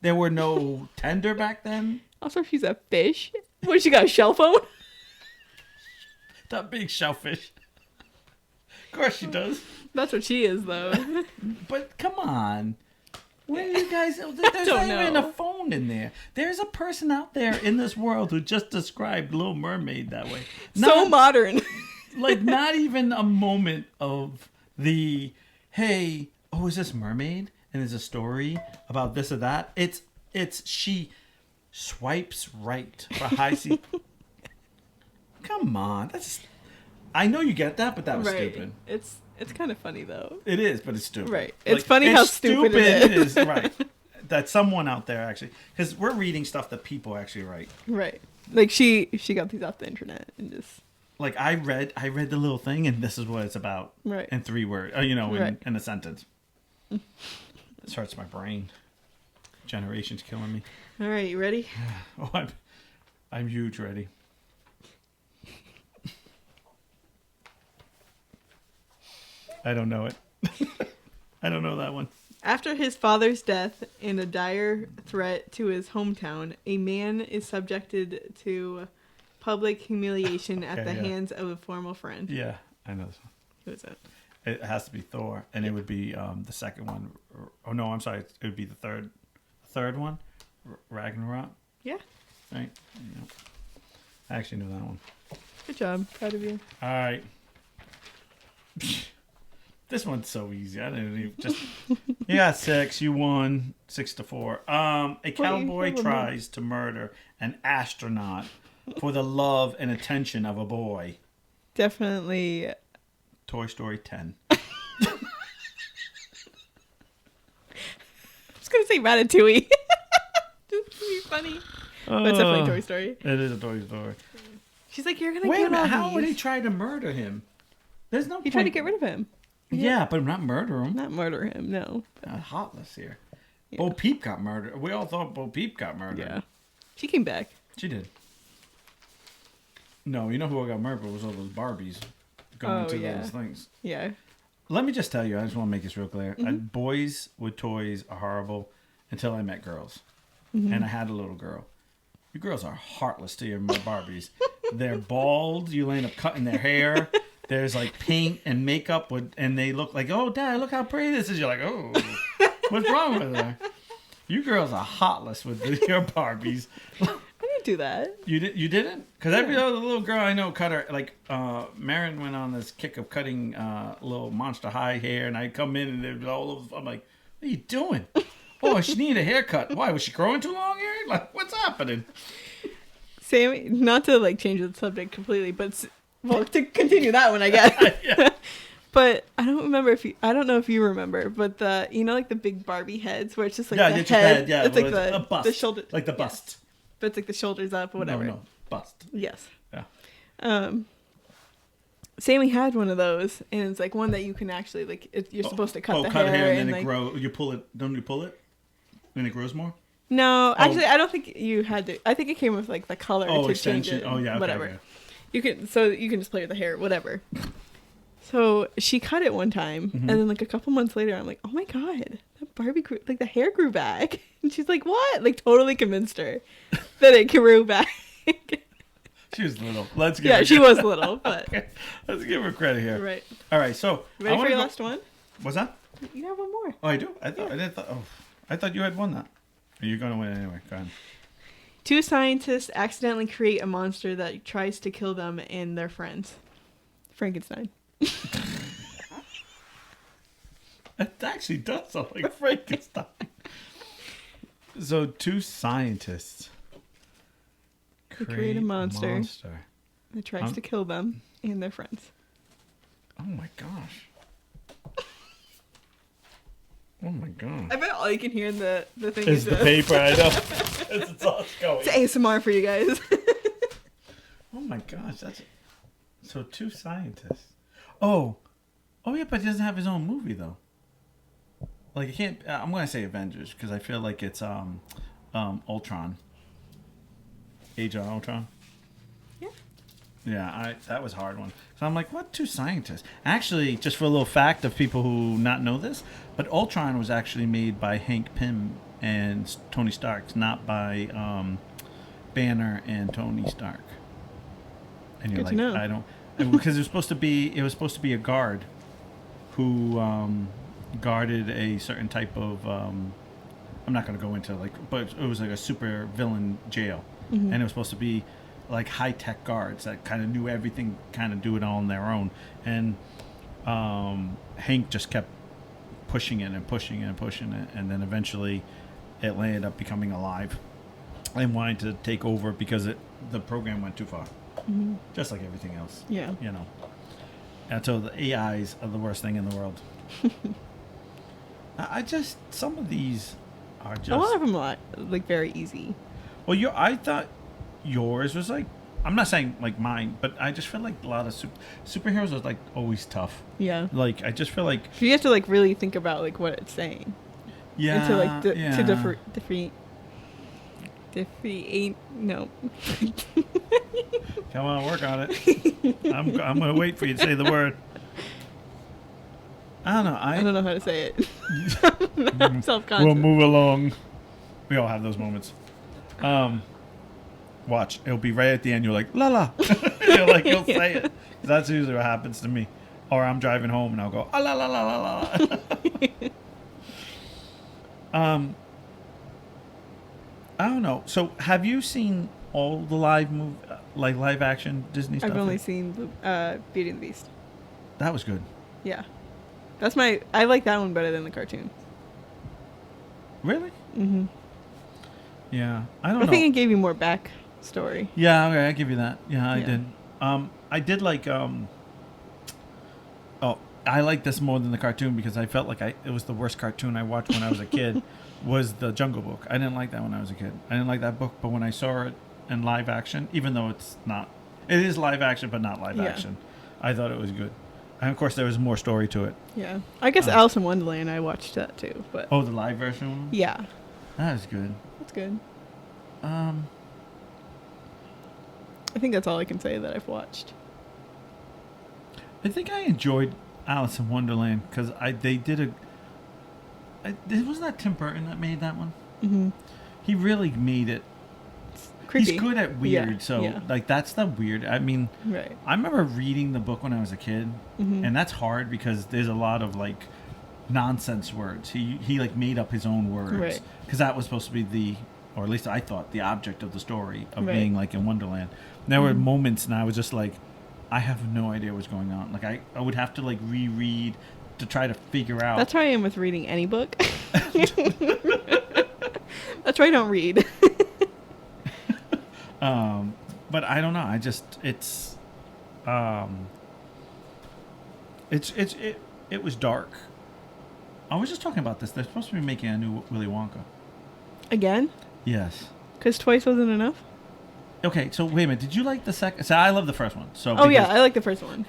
[SPEAKER 1] There were no Tinder back then.
[SPEAKER 2] Also, she's a fish. What, she got a shell phone?
[SPEAKER 1] That big shellfish. Of course she does.
[SPEAKER 2] That's what she is, though.
[SPEAKER 1] But come on. Where are you guys? There's not
[SPEAKER 2] don't
[SPEAKER 1] even
[SPEAKER 2] know.
[SPEAKER 1] a phone in there. There's a person out there in this world who just described Little Mermaid that way.
[SPEAKER 2] So modern.
[SPEAKER 1] Like, not even a moment of the, hey, oh, is this Mermaid? And there's a story about this or that. It's she swipes right for high C. Come on, I know you get that, but that was
[SPEAKER 2] Right.
[SPEAKER 1] stupid.
[SPEAKER 2] It's kind of funny though.
[SPEAKER 1] It is, but it's stupid.
[SPEAKER 2] Right. It's funny how stupid it is.
[SPEAKER 1] Right. That someone out there actually, because we're reading stuff that people actually write.
[SPEAKER 2] Right. Like she got these off the internet and just.
[SPEAKER 1] Like I read the little thing, and this is what it's about.
[SPEAKER 2] Right.
[SPEAKER 1] In 3 words,
[SPEAKER 2] Right.
[SPEAKER 1] in a sentence. This hurts my brain. Generation's killing me.
[SPEAKER 2] All right, you ready?
[SPEAKER 1] Oh, I'm huge ready. I don't know it. I don't know that one.
[SPEAKER 2] After his father's death and a dire threat to his hometown, a man is subjected to public humiliation at the hands of a former friend.
[SPEAKER 1] Yeah, I know this one.
[SPEAKER 2] Who is it?
[SPEAKER 1] It has to be Thor, and it would be the second one. Oh no, I'm sorry. It would be the third one, Ragnarok.
[SPEAKER 2] Yeah.
[SPEAKER 1] Right. Yeah. I actually know that one.
[SPEAKER 2] Good job. Proud of you.
[SPEAKER 1] All right. This one's so easy. I didn't even just. You got 6. You won 6-4. A cowboy tries to murder an astronaut for the love and attention of a boy.
[SPEAKER 2] Definitely.
[SPEAKER 1] Toy Story 10.
[SPEAKER 2] I was gonna say Ratatouille. Just to be funny. But it's definitely Toy Story.
[SPEAKER 1] It is a Toy Story.
[SPEAKER 2] She's like, you're gonna
[SPEAKER 1] Wait a
[SPEAKER 2] get
[SPEAKER 1] minute.
[SPEAKER 2] all
[SPEAKER 1] How
[SPEAKER 2] these.
[SPEAKER 1] would he try to murder him? There's no.
[SPEAKER 2] He tried to get rid of him.
[SPEAKER 1] Yeah, but not murder him.
[SPEAKER 2] Not murder him. No.
[SPEAKER 1] Heartless here.
[SPEAKER 2] Yeah.
[SPEAKER 1] Bo Peep got murdered. We all thought Bo Peep got murdered.
[SPEAKER 2] Yeah. She came back.
[SPEAKER 1] She did. No, you know who got murdered was all those Barbies going to those things.
[SPEAKER 2] Yeah.
[SPEAKER 1] Let me just tell you, I just want to make this real clear.
[SPEAKER 2] Mm-hmm.
[SPEAKER 1] Boys with toys are horrible until I met girls. And I had a little girl. You girls are heartless to your Barbies. They're bald. You end up cutting their hair. There's like paint and makeup, and they look like, oh, Dad, look how pretty this is. You're like, oh, what's wrong with her? You girls are heartless with your Barbies.
[SPEAKER 2] I didn't do that.
[SPEAKER 1] You didn't? Because every other little girl I know cut her. Like, Marin went on this kick of cutting little Monster High hair, and I'd come in, and they'd be all over. I'm like, what are you doing? Oh, she needed a haircut. Why? Was she growing too long here? Like, what's happening?
[SPEAKER 2] Sammy, not to like change the subject completely, but well, to continue that one, I guess.
[SPEAKER 1] Yeah.
[SPEAKER 2] But I don't know if you remember, but like the big Barbie heads where it's just like the
[SPEAKER 1] get your
[SPEAKER 2] head.
[SPEAKER 1] Yeah,
[SPEAKER 2] it's like
[SPEAKER 1] a bust.
[SPEAKER 2] the shoulder,
[SPEAKER 1] like the bust.
[SPEAKER 2] Yes. But it's like the shoulders up or whatever.
[SPEAKER 1] No, bust.
[SPEAKER 2] Yes.
[SPEAKER 1] Yeah.
[SPEAKER 2] Sammy had one of those, and it's like one that you can actually like. You're supposed to cut the hair,
[SPEAKER 1] and then
[SPEAKER 2] like,
[SPEAKER 1] it grows. You pull it. Don't you pull it? And it grows more.
[SPEAKER 2] No, actually, I don't think you had to. I think it came with like the color to
[SPEAKER 1] extension.
[SPEAKER 2] change it.
[SPEAKER 1] Oh yeah, okay,
[SPEAKER 2] whatever.
[SPEAKER 1] Okay.
[SPEAKER 2] You can just play with the hair, whatever. So she cut it one time, and then like a couple months later, I'm like, oh my god, that Barbie grew, like the hair grew back, and she's like, what? Like totally convinced her that it grew back.
[SPEAKER 1] She was little. Let's give her
[SPEAKER 2] she was little, but
[SPEAKER 1] okay. Let's give her credit here.
[SPEAKER 2] Right.
[SPEAKER 1] All right. So
[SPEAKER 2] Ready for your last one?
[SPEAKER 1] What's that?
[SPEAKER 2] You have one more.
[SPEAKER 1] Oh, I do. I thought you had won that. You're gonna win anyway. Go ahead.
[SPEAKER 2] 2 scientists accidentally create a monster that tries to kill them and their friends. Frankenstein.
[SPEAKER 1] It actually does sound like Frankenstein. So 2 scientists
[SPEAKER 2] create a monster that tries to kill them and their friends.
[SPEAKER 1] Oh my gosh. Oh my god.
[SPEAKER 2] I bet all you can hear in the thing
[SPEAKER 1] is the paper, I know. It's all going.
[SPEAKER 2] It's ASMR for you guys.
[SPEAKER 1] Oh my gosh, so 2 scientists. Oh yeah, but he doesn't have his own movie though. Like I can't. I'm gonna say Avengers because I feel like it's Ultron. Age of Ultron.
[SPEAKER 2] Yeah.
[SPEAKER 1] Yeah, that was a hard one. So I'm like, what 2 scientists? Actually, just for a little fact of people who not know this, but Ultron was actually made by Hank Pym and Tony Stark, not by Banner and Tony Stark. And you're
[SPEAKER 2] Good to know.
[SPEAKER 1] I don't, because it was supposed to be a guard who guarded a certain type of I'm not going to go into like, but it was like a super villain jail, and it was supposed to be like high tech guards that kind of knew everything, kind of do it all on their own, and Hank just kept pushing it and pushing it and pushing it, and then eventually it ended up becoming alive and wanted to take over because the program went too far, just like everything else.
[SPEAKER 2] Yeah.
[SPEAKER 1] You know. And so the AIs are the worst thing in the world. I just, some of these are just...
[SPEAKER 2] A lot of them are, like, very easy.
[SPEAKER 1] Well, I thought yours was like, I'm not saying like mine, but I just feel like a lot of superheroes are like always tough.
[SPEAKER 2] Yeah.
[SPEAKER 1] Like, I just feel like...
[SPEAKER 2] You have to, like, really think about, like, what it's saying.
[SPEAKER 1] Yeah,
[SPEAKER 2] and to, like,
[SPEAKER 1] yeah.
[SPEAKER 2] to defeat, no.
[SPEAKER 1] Come on, work on it. I'm going to wait for you to say the word. I don't know.
[SPEAKER 2] I don't know how to say it. I'm self-conscious.
[SPEAKER 1] We'll move along. We all have those moments. Watch. It'll be right at the end. You're like, la la. You'll say it. That's usually what happens to me. Or I'm driving home and I'll go, ah, la la la la la. I don't know. So have you seen all the live action Disney stuff?
[SPEAKER 2] I've only seen Beauty and the Beast.
[SPEAKER 1] That was good.
[SPEAKER 2] Yeah. I like that one better than the cartoon.
[SPEAKER 1] Really?
[SPEAKER 2] Mm-hmm.
[SPEAKER 1] Yeah. I don't know.
[SPEAKER 2] I think it gave you more backstory.
[SPEAKER 1] Yeah, okay, I give you that. Yeah, I did. I did like I like this more than the cartoon because I felt like it was the worst cartoon I watched when I was a kid. Was the Jungle Book. I didn't like that when I was a kid. I didn't like that book, but when I saw it in live action, even though it is live action but not live action, I thought it was good. And of course there was more story to it.
[SPEAKER 2] Yeah. I guess Alice in Wonderland, I watched that too, but
[SPEAKER 1] the live version one?
[SPEAKER 2] Yeah.
[SPEAKER 1] That is good.
[SPEAKER 2] That's good.
[SPEAKER 1] I
[SPEAKER 2] think that's all I can say that I've watched.
[SPEAKER 1] I think I enjoyed Alice in Wonderland because they did wasn't that Tim Burton that made that one?
[SPEAKER 2] Mm-hmm.
[SPEAKER 1] He really made it.
[SPEAKER 2] Creepy.
[SPEAKER 1] He's good at weird, like that's the weird. I mean,
[SPEAKER 2] right.
[SPEAKER 1] I remember reading the book when I was a kid, and that's hard because there's a lot of like nonsense words. He like made up his own words,
[SPEAKER 2] right?
[SPEAKER 1] Because that was supposed to be or at least I thought the object of the story of being like in Wonderland. And there were moments, and I was just like, I have no idea what's going on. Like I would have to like reread to try to figure out.
[SPEAKER 2] That's how I am with reading any book. That's why I don't read.
[SPEAKER 1] But I don't know. I just it was dark. I was just talking about this. They're supposed to be making a new Willy Wonka.
[SPEAKER 2] Again?
[SPEAKER 1] Yes.
[SPEAKER 2] Because twice wasn't enough?
[SPEAKER 1] Okay, so wait a minute. Did you like the second? So I love the first one. So
[SPEAKER 2] yeah, I like the first one.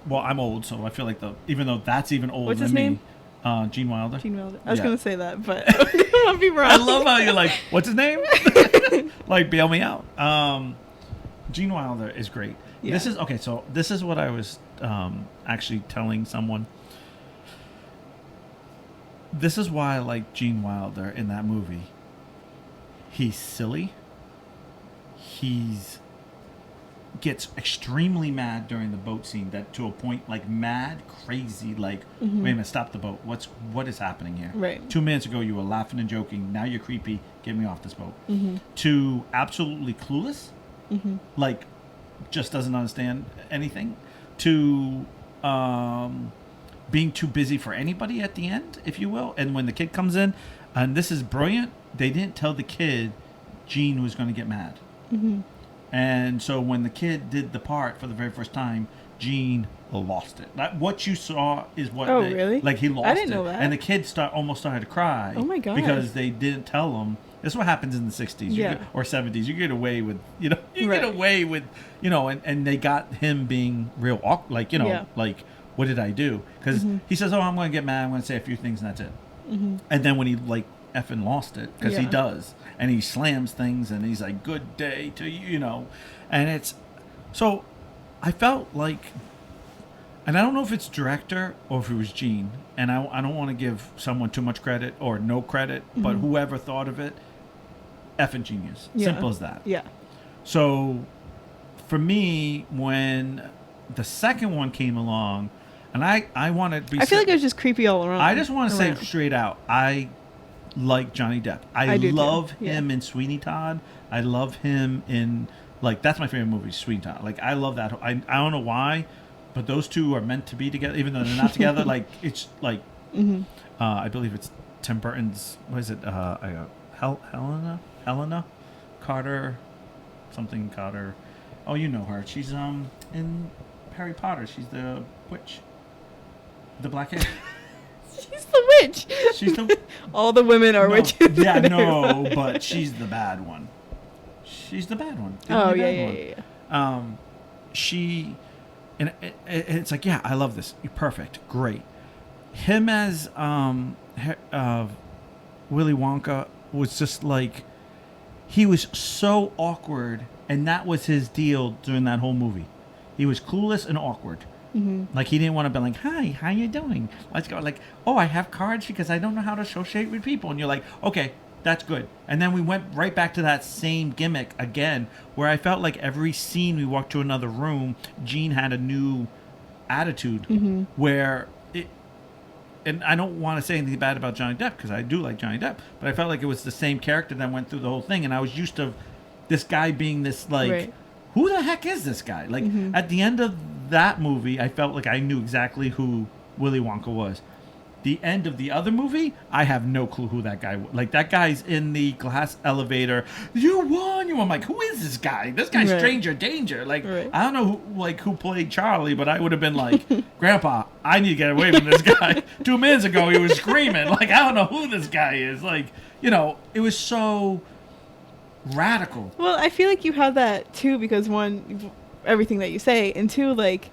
[SPEAKER 1] Well, I'm old, so I feel like even though that's even older
[SPEAKER 2] What's
[SPEAKER 1] than
[SPEAKER 2] his name?
[SPEAKER 1] me. Gene Wilder.
[SPEAKER 2] Gene Wilder. I was going to say that, but I'll be wrong.
[SPEAKER 1] I love how you're like, what's his name? Like, bail me out. Gene Wilder is great. Yeah. This is what I was actually telling someone. This is why I like Gene Wilder in that movie. He's silly. Gets extremely mad during the boat scene, that to a point like mad, crazy, like, wait a minute, stop the boat. What is happening here?
[SPEAKER 2] Right.
[SPEAKER 1] 2 minutes ago you were laughing and joking. Now you're creepy. Get me off this boat. To absolutely clueless, like just doesn't understand anything, to being too busy for anybody at the end, if you will. And when the kid comes in, and this is brilliant, they didn't tell the kid Gene was going to get mad. And so when the kid did the part for the very first time, Gene lost it. Like, what you saw is what.
[SPEAKER 2] Oh, really?
[SPEAKER 1] Like, he lost it.
[SPEAKER 2] I didn't know that.
[SPEAKER 1] And the kid almost started to cry.
[SPEAKER 2] Oh my god!
[SPEAKER 1] Because they didn't tell him. This is what happens in the 60s or 70s. You get away with, get away with, and they got him being real awkward. Like, like, what did I do? Because he says, oh, I'm going to get mad. I'm going to say a few things and that's it. And then when he, like, effing lost it, because he does, and he slams things and he's like, good day to you, and it's so I felt like, and I don't know if it's director or if it was Gene, and I don't want to give someone too much credit or no credit, but whoever thought of it, effing genius. Simple as that. So for me, when the second one came along, and I wanted to be,
[SPEAKER 2] I feel like it was just creepy all around.
[SPEAKER 1] I just want to say straight out, I like Johnny Depp.
[SPEAKER 2] I do
[SPEAKER 1] love
[SPEAKER 2] too.
[SPEAKER 1] him in Sweeney Todd. I love him in, like, that's my favorite movie, Sweeney Todd. Like, I love that. I don't know why, but those two are meant to be together, even though they're not together. Like, it's like, I believe it's Tim Burton's, what is it? Helena Carter, something Carter. Oh, you know her. She's in Harry Potter. She's the witch. The black hair.
[SPEAKER 2] She's the witch.
[SPEAKER 1] She's the.
[SPEAKER 2] All the women are witches.
[SPEAKER 1] Yeah, no, but she's the bad one. She's the bad one. The
[SPEAKER 2] Oh
[SPEAKER 1] only
[SPEAKER 2] yeah,
[SPEAKER 1] bad
[SPEAKER 2] yeah,
[SPEAKER 1] one.
[SPEAKER 2] yeah.
[SPEAKER 1] She, and it's like, yeah, I love this. You're perfect, great. Him as Willy Wonka was just like, he was so awkward, and that was his deal during that whole movie. He was clueless and awkward. Like, he didn't want to be like, hi, how you doing? Let's go. Like, oh, I have cards because I don't know how to associate with people. And you're like, okay, that's good. And then we went right back to that same gimmick again, where I felt like every scene we walked to another room, Gene had a new attitude where it, and I don't want to say anything bad about Johnny Depp because I do like Johnny Depp, but I felt like it was the same character that went through the whole thing. And I was used to this guy being this, like,
[SPEAKER 2] Right.
[SPEAKER 1] who the heck is this guy? Like, at the end of that movie, I felt like I knew exactly who Willy Wonka was. The end of the other movie, I have no clue who that guy was. Like, that guy's in the glass elevator. You won! I'm like, who is this guy? This guy's
[SPEAKER 2] Right.
[SPEAKER 1] Stranger Danger. Like,
[SPEAKER 2] Right.
[SPEAKER 1] I don't know who played Charlie, but I would have been like, Grandpa, I need to get away from this guy. 2 minutes ago, he was screaming. Like, I don't know who this guy is. Like, you know, it was so radical.
[SPEAKER 2] Well, I feel like you have that too because one, everything that you say, and two, like,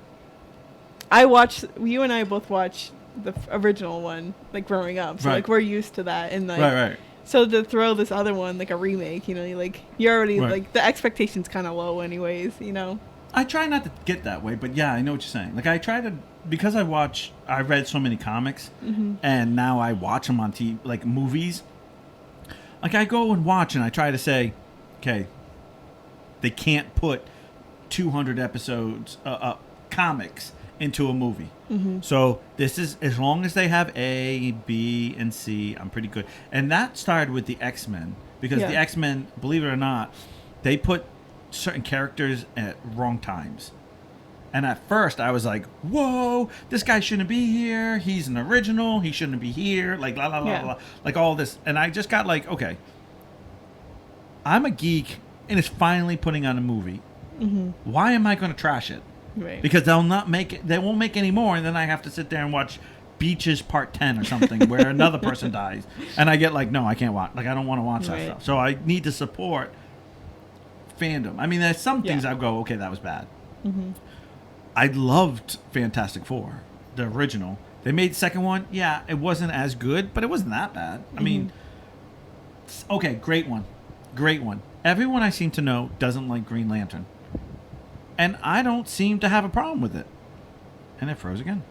[SPEAKER 2] you and I both watched the original one, like, growing up, so
[SPEAKER 1] Right.
[SPEAKER 2] like we're used to that, and like,
[SPEAKER 1] Right.
[SPEAKER 2] so to throw this other one, like a remake, you know, you're already
[SPEAKER 1] Right.
[SPEAKER 2] like the expectation's kind of low, anyways, you know.
[SPEAKER 1] I try not to get that way, but yeah, I know what you're saying. Like, I try to, because I read so many comics, and now I watch them on TV, like movies. Like, I go and watch, and I try to say, okay, they can't put 200 episodes, comics into a movie. So this is, as long as they have A, B, and C, I'm pretty good. And that started with the X-Men, because the X-Men, believe it or not, they put certain characters at wrong times. And at first I was like, whoa, this guy shouldn't be here. He's an original. He shouldn't be here. Like, la, la, la, la, like all this. And I just got like, okay, I'm a geek and it's finally putting on a movie. Why am I going to trash it?
[SPEAKER 2] Right.
[SPEAKER 1] Because they won't make any more, and then I have to sit there and watch Beaches Part 10 or something where another person dies. And I get like, no, I can't watch. Like, I don't want to watch that stuff. So I need to support fandom. I mean, there's some things I go, okay, that was bad. I loved Fantastic Four, the original. They made the second one. Yeah, it wasn't as good, but it wasn't that bad. I mean, okay, great one. Great one. Everyone I seem to know doesn't like Green Lantern. And I don't seem to have a problem with it. And it froze again.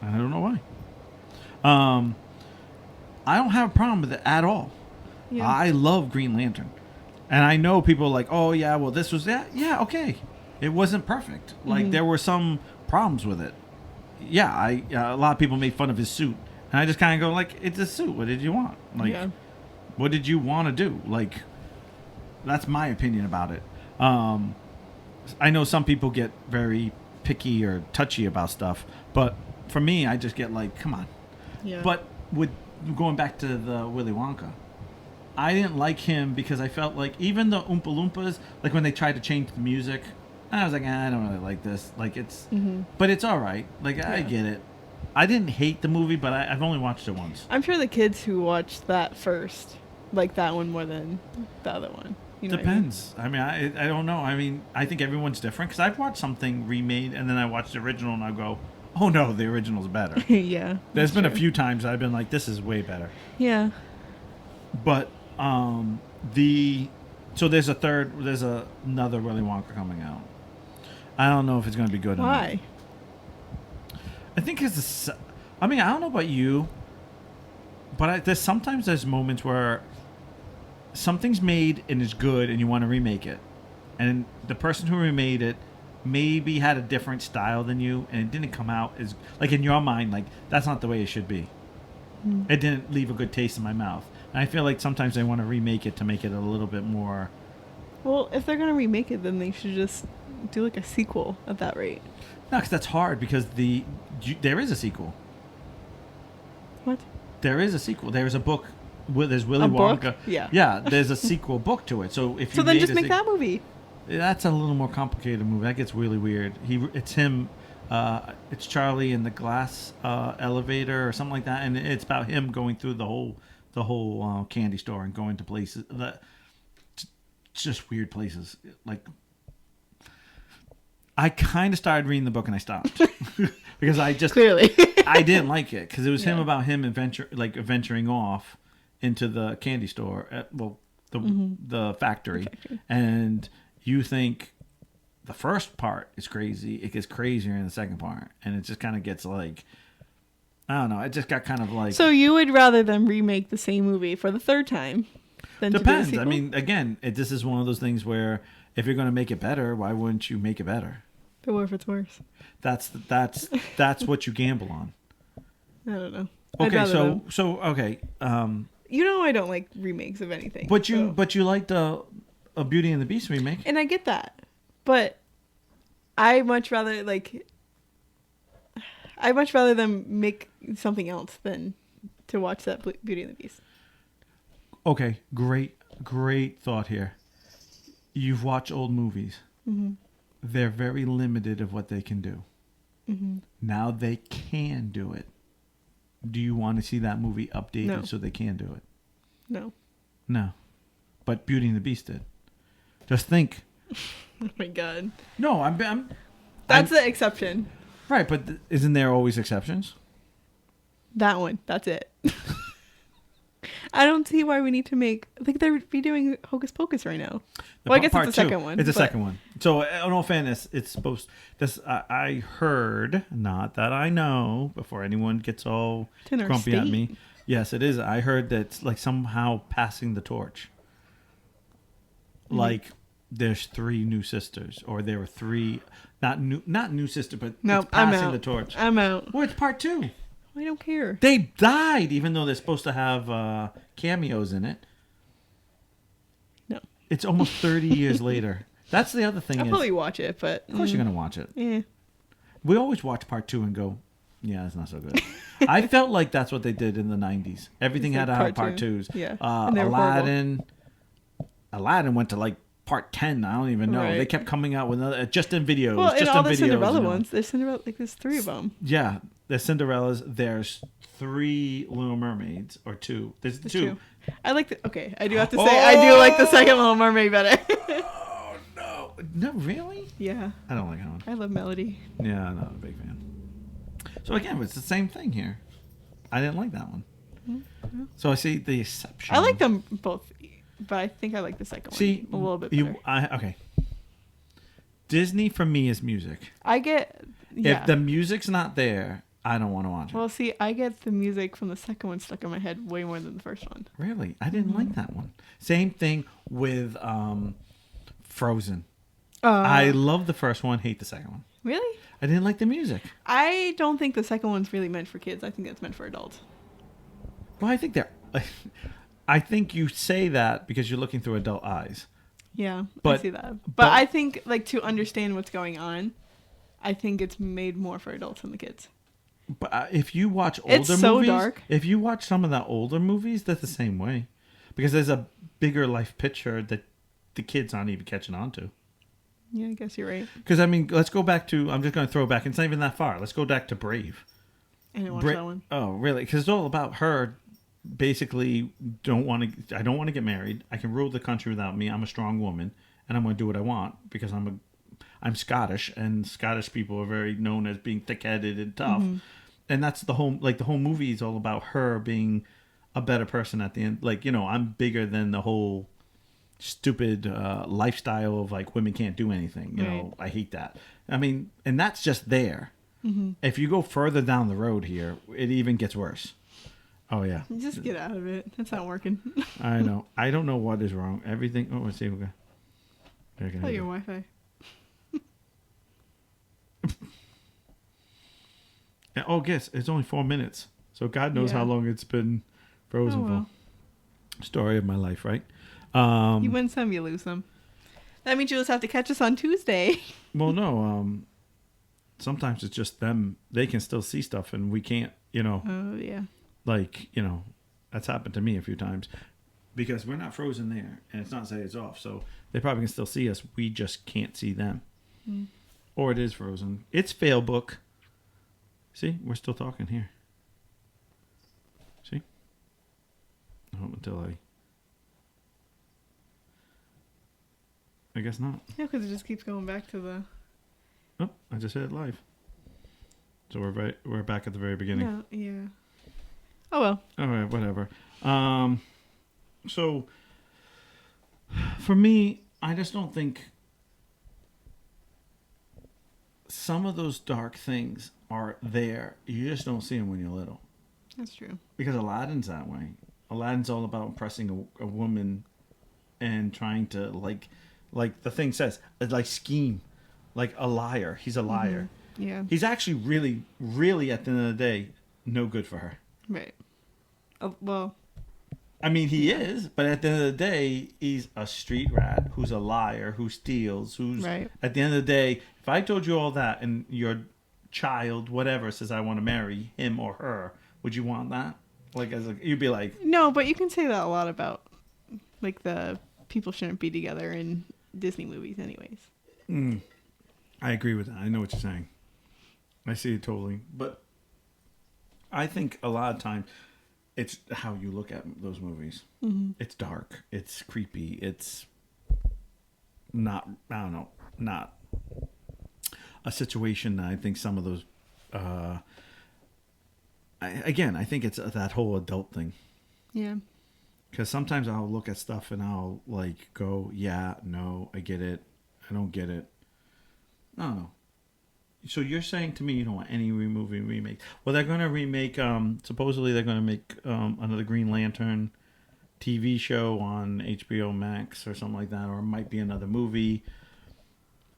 [SPEAKER 1] I don't know why. I don't have a problem with it at all.
[SPEAKER 2] Yeah.
[SPEAKER 1] I love Green Lantern. And I know people are like, oh, yeah, well, this was that. Yeah, okay. It wasn't perfect. Like, there were some problems with it. Yeah, a lot of people made fun of his suit. And I just kind of go, like, it's a suit. What did you want? Like, what did you want to do? Like, that's my opinion about it. I know some people get very picky or touchy about stuff. But for me, I just get like, come on.
[SPEAKER 2] Yeah.
[SPEAKER 1] But with going back to the Willy Wonka, I didn't like him because I felt like even the Oompa Loompas, like when they tried to change the music, I was like, I don't really like this. Like, it's, but it's all right. Like, I get it. I didn't hate the movie, but I've only watched it once.
[SPEAKER 2] I'm sure the kids who watched that first like that one more than the other one. You know
[SPEAKER 1] Depends. I mean, I don't know. I mean, I think everyone's different because I've watched something remade and then I watched the original and I go, oh no, the original's better.
[SPEAKER 2] Yeah.
[SPEAKER 1] There's been a few times I've been like, this is way better.
[SPEAKER 2] Yeah.
[SPEAKER 1] But so there's another Willy Wonka coming out. I don't know if it's going to be good.
[SPEAKER 2] Why?
[SPEAKER 1] I think it's I don't know about you, but sometimes there's moments where something's made and is good and you want to remake it. And the person who remade it maybe had a different style than you and it didn't come out as, like, in your mind, like, that's not the way it should be. It didn't leave a good taste in my mouth. And I feel like sometimes they want to remake it to make it a little bit more.
[SPEAKER 2] Well, if they're gonna remake it, then they should just do like a sequel at that rate.
[SPEAKER 1] No, because that's hard because there is a sequel.
[SPEAKER 2] What?
[SPEAKER 1] There is a sequel. There's a book. There's Willy
[SPEAKER 2] A
[SPEAKER 1] Wonka.
[SPEAKER 2] book? Yeah.
[SPEAKER 1] Yeah, there's a sequel book to it. So if you
[SPEAKER 2] So then
[SPEAKER 1] made
[SPEAKER 2] just
[SPEAKER 1] a
[SPEAKER 2] make that movie.
[SPEAKER 1] That's a little more complicated movie. That gets really weird. It's him. It's Charlie in the glass elevator or something like that, and it's about him going through the whole candy store and going to places that just weird places. Like, I kind of started reading the book and I stopped because I just
[SPEAKER 2] Clearly
[SPEAKER 1] I didn't like it because it was him about him venturing off into the candy store at the factory, and you think the first part is crazy. It gets crazier in the second part, and it just kind of gets like, I don't know. It just got kind of like.
[SPEAKER 2] So you would rather them remake the same movie for the third time than
[SPEAKER 1] Depends.
[SPEAKER 2] to do a
[SPEAKER 1] I
[SPEAKER 2] sequel?
[SPEAKER 1] mean, again, this is one of those things where if you're going to make it better, why wouldn't you make it better?
[SPEAKER 2] But what if it's worse?
[SPEAKER 1] That's what you gamble on.
[SPEAKER 2] I don't know. I'd
[SPEAKER 1] Okay,
[SPEAKER 2] rather
[SPEAKER 1] so
[SPEAKER 2] them.
[SPEAKER 1] okay.
[SPEAKER 2] You know I don't like remakes of anything.
[SPEAKER 1] But you liked a Beauty and the Beast remake.
[SPEAKER 2] And I get that. But I much rather them make something else than to watch that Beauty and the Beast.
[SPEAKER 1] Okay, great thought here. You've watched old movies.
[SPEAKER 2] Mm-hmm.
[SPEAKER 1] They're very limited of what they can do.
[SPEAKER 2] Mm-hmm.
[SPEAKER 1] Now they can do it. Do you want to see that movie updated so they can do it?
[SPEAKER 2] No.
[SPEAKER 1] No. But Beauty and the Beast did. Just think.
[SPEAKER 2] Oh my god.
[SPEAKER 1] No,
[SPEAKER 2] That's the exception.
[SPEAKER 1] Right, but isn't there always exceptions?
[SPEAKER 2] That one. That's it. I don't see why we need to make they're redoing Hocus Pocus right now. Well, I guess it's the second one.
[SPEAKER 1] It's the second one. So, in all fairness, it's supposed. I heard, not that I know, before anyone gets all grumpy at me. Yes, it is. I heard that it's like somehow passing the torch. Mm-hmm. Like there's 3 new sisters, or there were 3, not new sister, but
[SPEAKER 2] nope,
[SPEAKER 1] it's passing the torch.
[SPEAKER 2] I'm out.
[SPEAKER 1] Well, it's part 2.
[SPEAKER 2] I don't care.
[SPEAKER 1] They died, even though they're supposed to have cameos in it.
[SPEAKER 2] No.
[SPEAKER 1] It's almost 30 years later. That's the other thing.
[SPEAKER 2] I'll probably watch it, but
[SPEAKER 1] of course you're gonna watch it.
[SPEAKER 2] Yeah.
[SPEAKER 1] We always watch part 2 and go, yeah, it's not so good. I felt like that's what they did in the 90s. Everything had to have part 2s.
[SPEAKER 2] Yeah.
[SPEAKER 1] Aladdin went to like part 10. I don't even know.
[SPEAKER 2] Right.
[SPEAKER 1] They kept coming out with another, just in videos.
[SPEAKER 2] Well,
[SPEAKER 1] just
[SPEAKER 2] and all
[SPEAKER 1] in
[SPEAKER 2] the
[SPEAKER 1] videos,
[SPEAKER 2] Cinderella ones. There's Cinderella, there's 3 of them.
[SPEAKER 1] Yeah. There's Cinderellas. There's 3 Little Mermaids, or 2. There's 2.
[SPEAKER 2] I like the. Okay, I do have to say I do like the second Little Mermaid better.
[SPEAKER 1] Oh no! No, really?
[SPEAKER 2] Yeah.
[SPEAKER 1] I don't like that one.
[SPEAKER 2] I love Melody.
[SPEAKER 1] Yeah, I'm not a big fan. So again, it's the same thing here. I didn't like that one. Mm-hmm. So I see the exception.
[SPEAKER 2] I like them both, but I think I like the second one a little bit better.
[SPEAKER 1] Okay. Disney for me is music.
[SPEAKER 2] I get. Yeah.
[SPEAKER 1] If the music's not there, I don't want to watch it.
[SPEAKER 2] Well, see, I get the music from the second one stuck in my head way more than the first one.
[SPEAKER 1] Really? I didn't like that one. Same thing with Frozen. I love the first one, hate the second one.
[SPEAKER 2] Really?
[SPEAKER 1] I didn't like the music.
[SPEAKER 2] I don't think the second one's really meant for kids. I think it's meant for adults.
[SPEAKER 1] Well, I think I think you say that because you're looking through adult eyes.
[SPEAKER 2] Yeah, I see that. But I think, like, to understand what's going on, I think it's made more for adults than the kids.
[SPEAKER 1] But if you watch older movies,
[SPEAKER 2] so dark.
[SPEAKER 1] If you watch some of the older movies, that's the same way, because there's a bigger life picture that the kids aren't even catching on to.
[SPEAKER 2] Yeah, I guess you're right.
[SPEAKER 1] Because I mean, let's go back to. I'm just going to throw back. It's not even that far. Let's go back to Brave.
[SPEAKER 2] I didn't watch that one.
[SPEAKER 1] Oh, really? Because it's all about her. Basically, I don't want to get married. I can rule the country without me. I'm a strong woman, and I'm going to do what I want because I'm Scottish, and Scottish people are very known as being thick-headed and tough. Mm-hmm. And that's the whole movie is all about her being a better person at the end. Like, you know, I'm bigger than the whole stupid lifestyle of like women can't do anything. You know, I hate that. I mean, and that's just there. Mm-hmm. If you go further down the road here, it even gets worse. Oh yeah.
[SPEAKER 2] Just get out of it. That's not working.
[SPEAKER 1] I know. I don't know what is wrong. Everything. Oh, let's see. Okay.
[SPEAKER 2] Oh, your Wi-Fi.
[SPEAKER 1] Oh, guess it's only 4 minutes. So God knows how long it's been frozen for. Story of my life, right?
[SPEAKER 2] You win some, you lose some. That means you'll just have to catch us on Tuesday.
[SPEAKER 1] Well, no. Sometimes it's just them. They can still see stuff, and we can't.
[SPEAKER 2] Oh yeah.
[SPEAKER 1] Like that's happened to me a few times because we're not frozen there, and it's not say it's off. So they probably can still see us. We just can't see them. Or it is frozen. It's fail book. See, we're still talking here. See? Until I guess not.
[SPEAKER 2] Yeah, because it just keeps going back to the...
[SPEAKER 1] Oh, I just hit it live. So we're back at the very beginning.
[SPEAKER 2] No, yeah. Oh, well.
[SPEAKER 1] All right, whatever. So, for me, I just don't think some of those dark things are there. You just don't see them when you're little.
[SPEAKER 2] That's true.
[SPEAKER 1] Because Aladdin's that way. Aladdin's all about impressing a woman and trying to, like the thing says, like scheme. Like a liar. He's a liar.
[SPEAKER 2] Yeah.
[SPEAKER 1] He's actually really, really, at the end of the day, no good for her.
[SPEAKER 2] Right. Well...
[SPEAKER 1] I mean, he is, but at the end of the day, he's a street rat who's a liar, who steals, who's...
[SPEAKER 2] Right.
[SPEAKER 1] At the end of the day, if I told you all that and your child, whatever, says I want to marry him or her, would you want that? Like, you'd be like...
[SPEAKER 2] No, but you can say that a lot about, like, the people shouldn't be together in Disney movies anyways.
[SPEAKER 1] I agree with that. I know what you're saying. I see it totally. But I think a lot of times... It's how you look at those movies. It's dark. It's creepy. It's not, I don't know, not a situation that I think some of those, I think it's that whole adult thing.
[SPEAKER 2] Yeah.
[SPEAKER 1] Because sometimes I'll look at stuff and I'll like go, yeah, no, I get it. I don't get it. I don't know. So you're saying to me you don't want any movie remake? Well, they're going to remake. Supposedly they're going to make another Green Lantern TV show on HBO Max or something like that, or it might be another movie.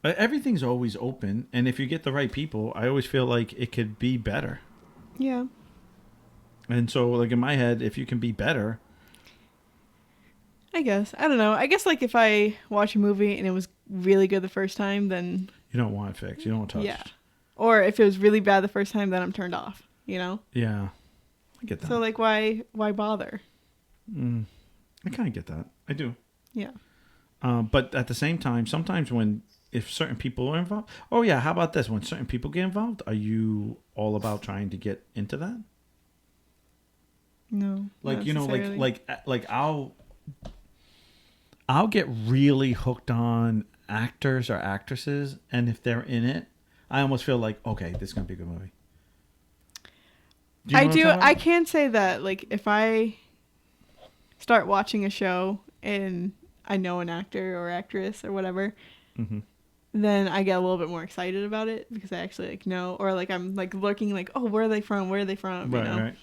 [SPEAKER 1] Everything's always open, and if you get the right people, I always feel like it could be better.
[SPEAKER 2] Yeah.
[SPEAKER 1] And so, like in my head, if you can be better,
[SPEAKER 2] I guess. I don't know. I guess like if I watch a movie and it was really good the first time, then
[SPEAKER 1] you don't want it fixed. You don't want it touched.
[SPEAKER 2] Yeah. Or if it was really bad the first time, then I'm turned off. You know?
[SPEAKER 1] Yeah. I get that.
[SPEAKER 2] So like, why bother?
[SPEAKER 1] I kind of get that. I do.
[SPEAKER 2] Yeah.
[SPEAKER 1] But at the same time, sometimes if certain people are involved, oh yeah, how about this? When certain people get involved, are you all about trying to get into that?
[SPEAKER 2] No.
[SPEAKER 1] Like like I'll get really hooked on actors or actresses, and if they're in it, I almost feel like, okay, this is gonna be a good movie.
[SPEAKER 2] I do. I can say that, like, if I start watching a show and I know an actor or actress or whatever, then I get a little bit more excited about it because I actually like know, or like I'm like looking like, oh, where are they from? Where are they from? You know?
[SPEAKER 1] Right.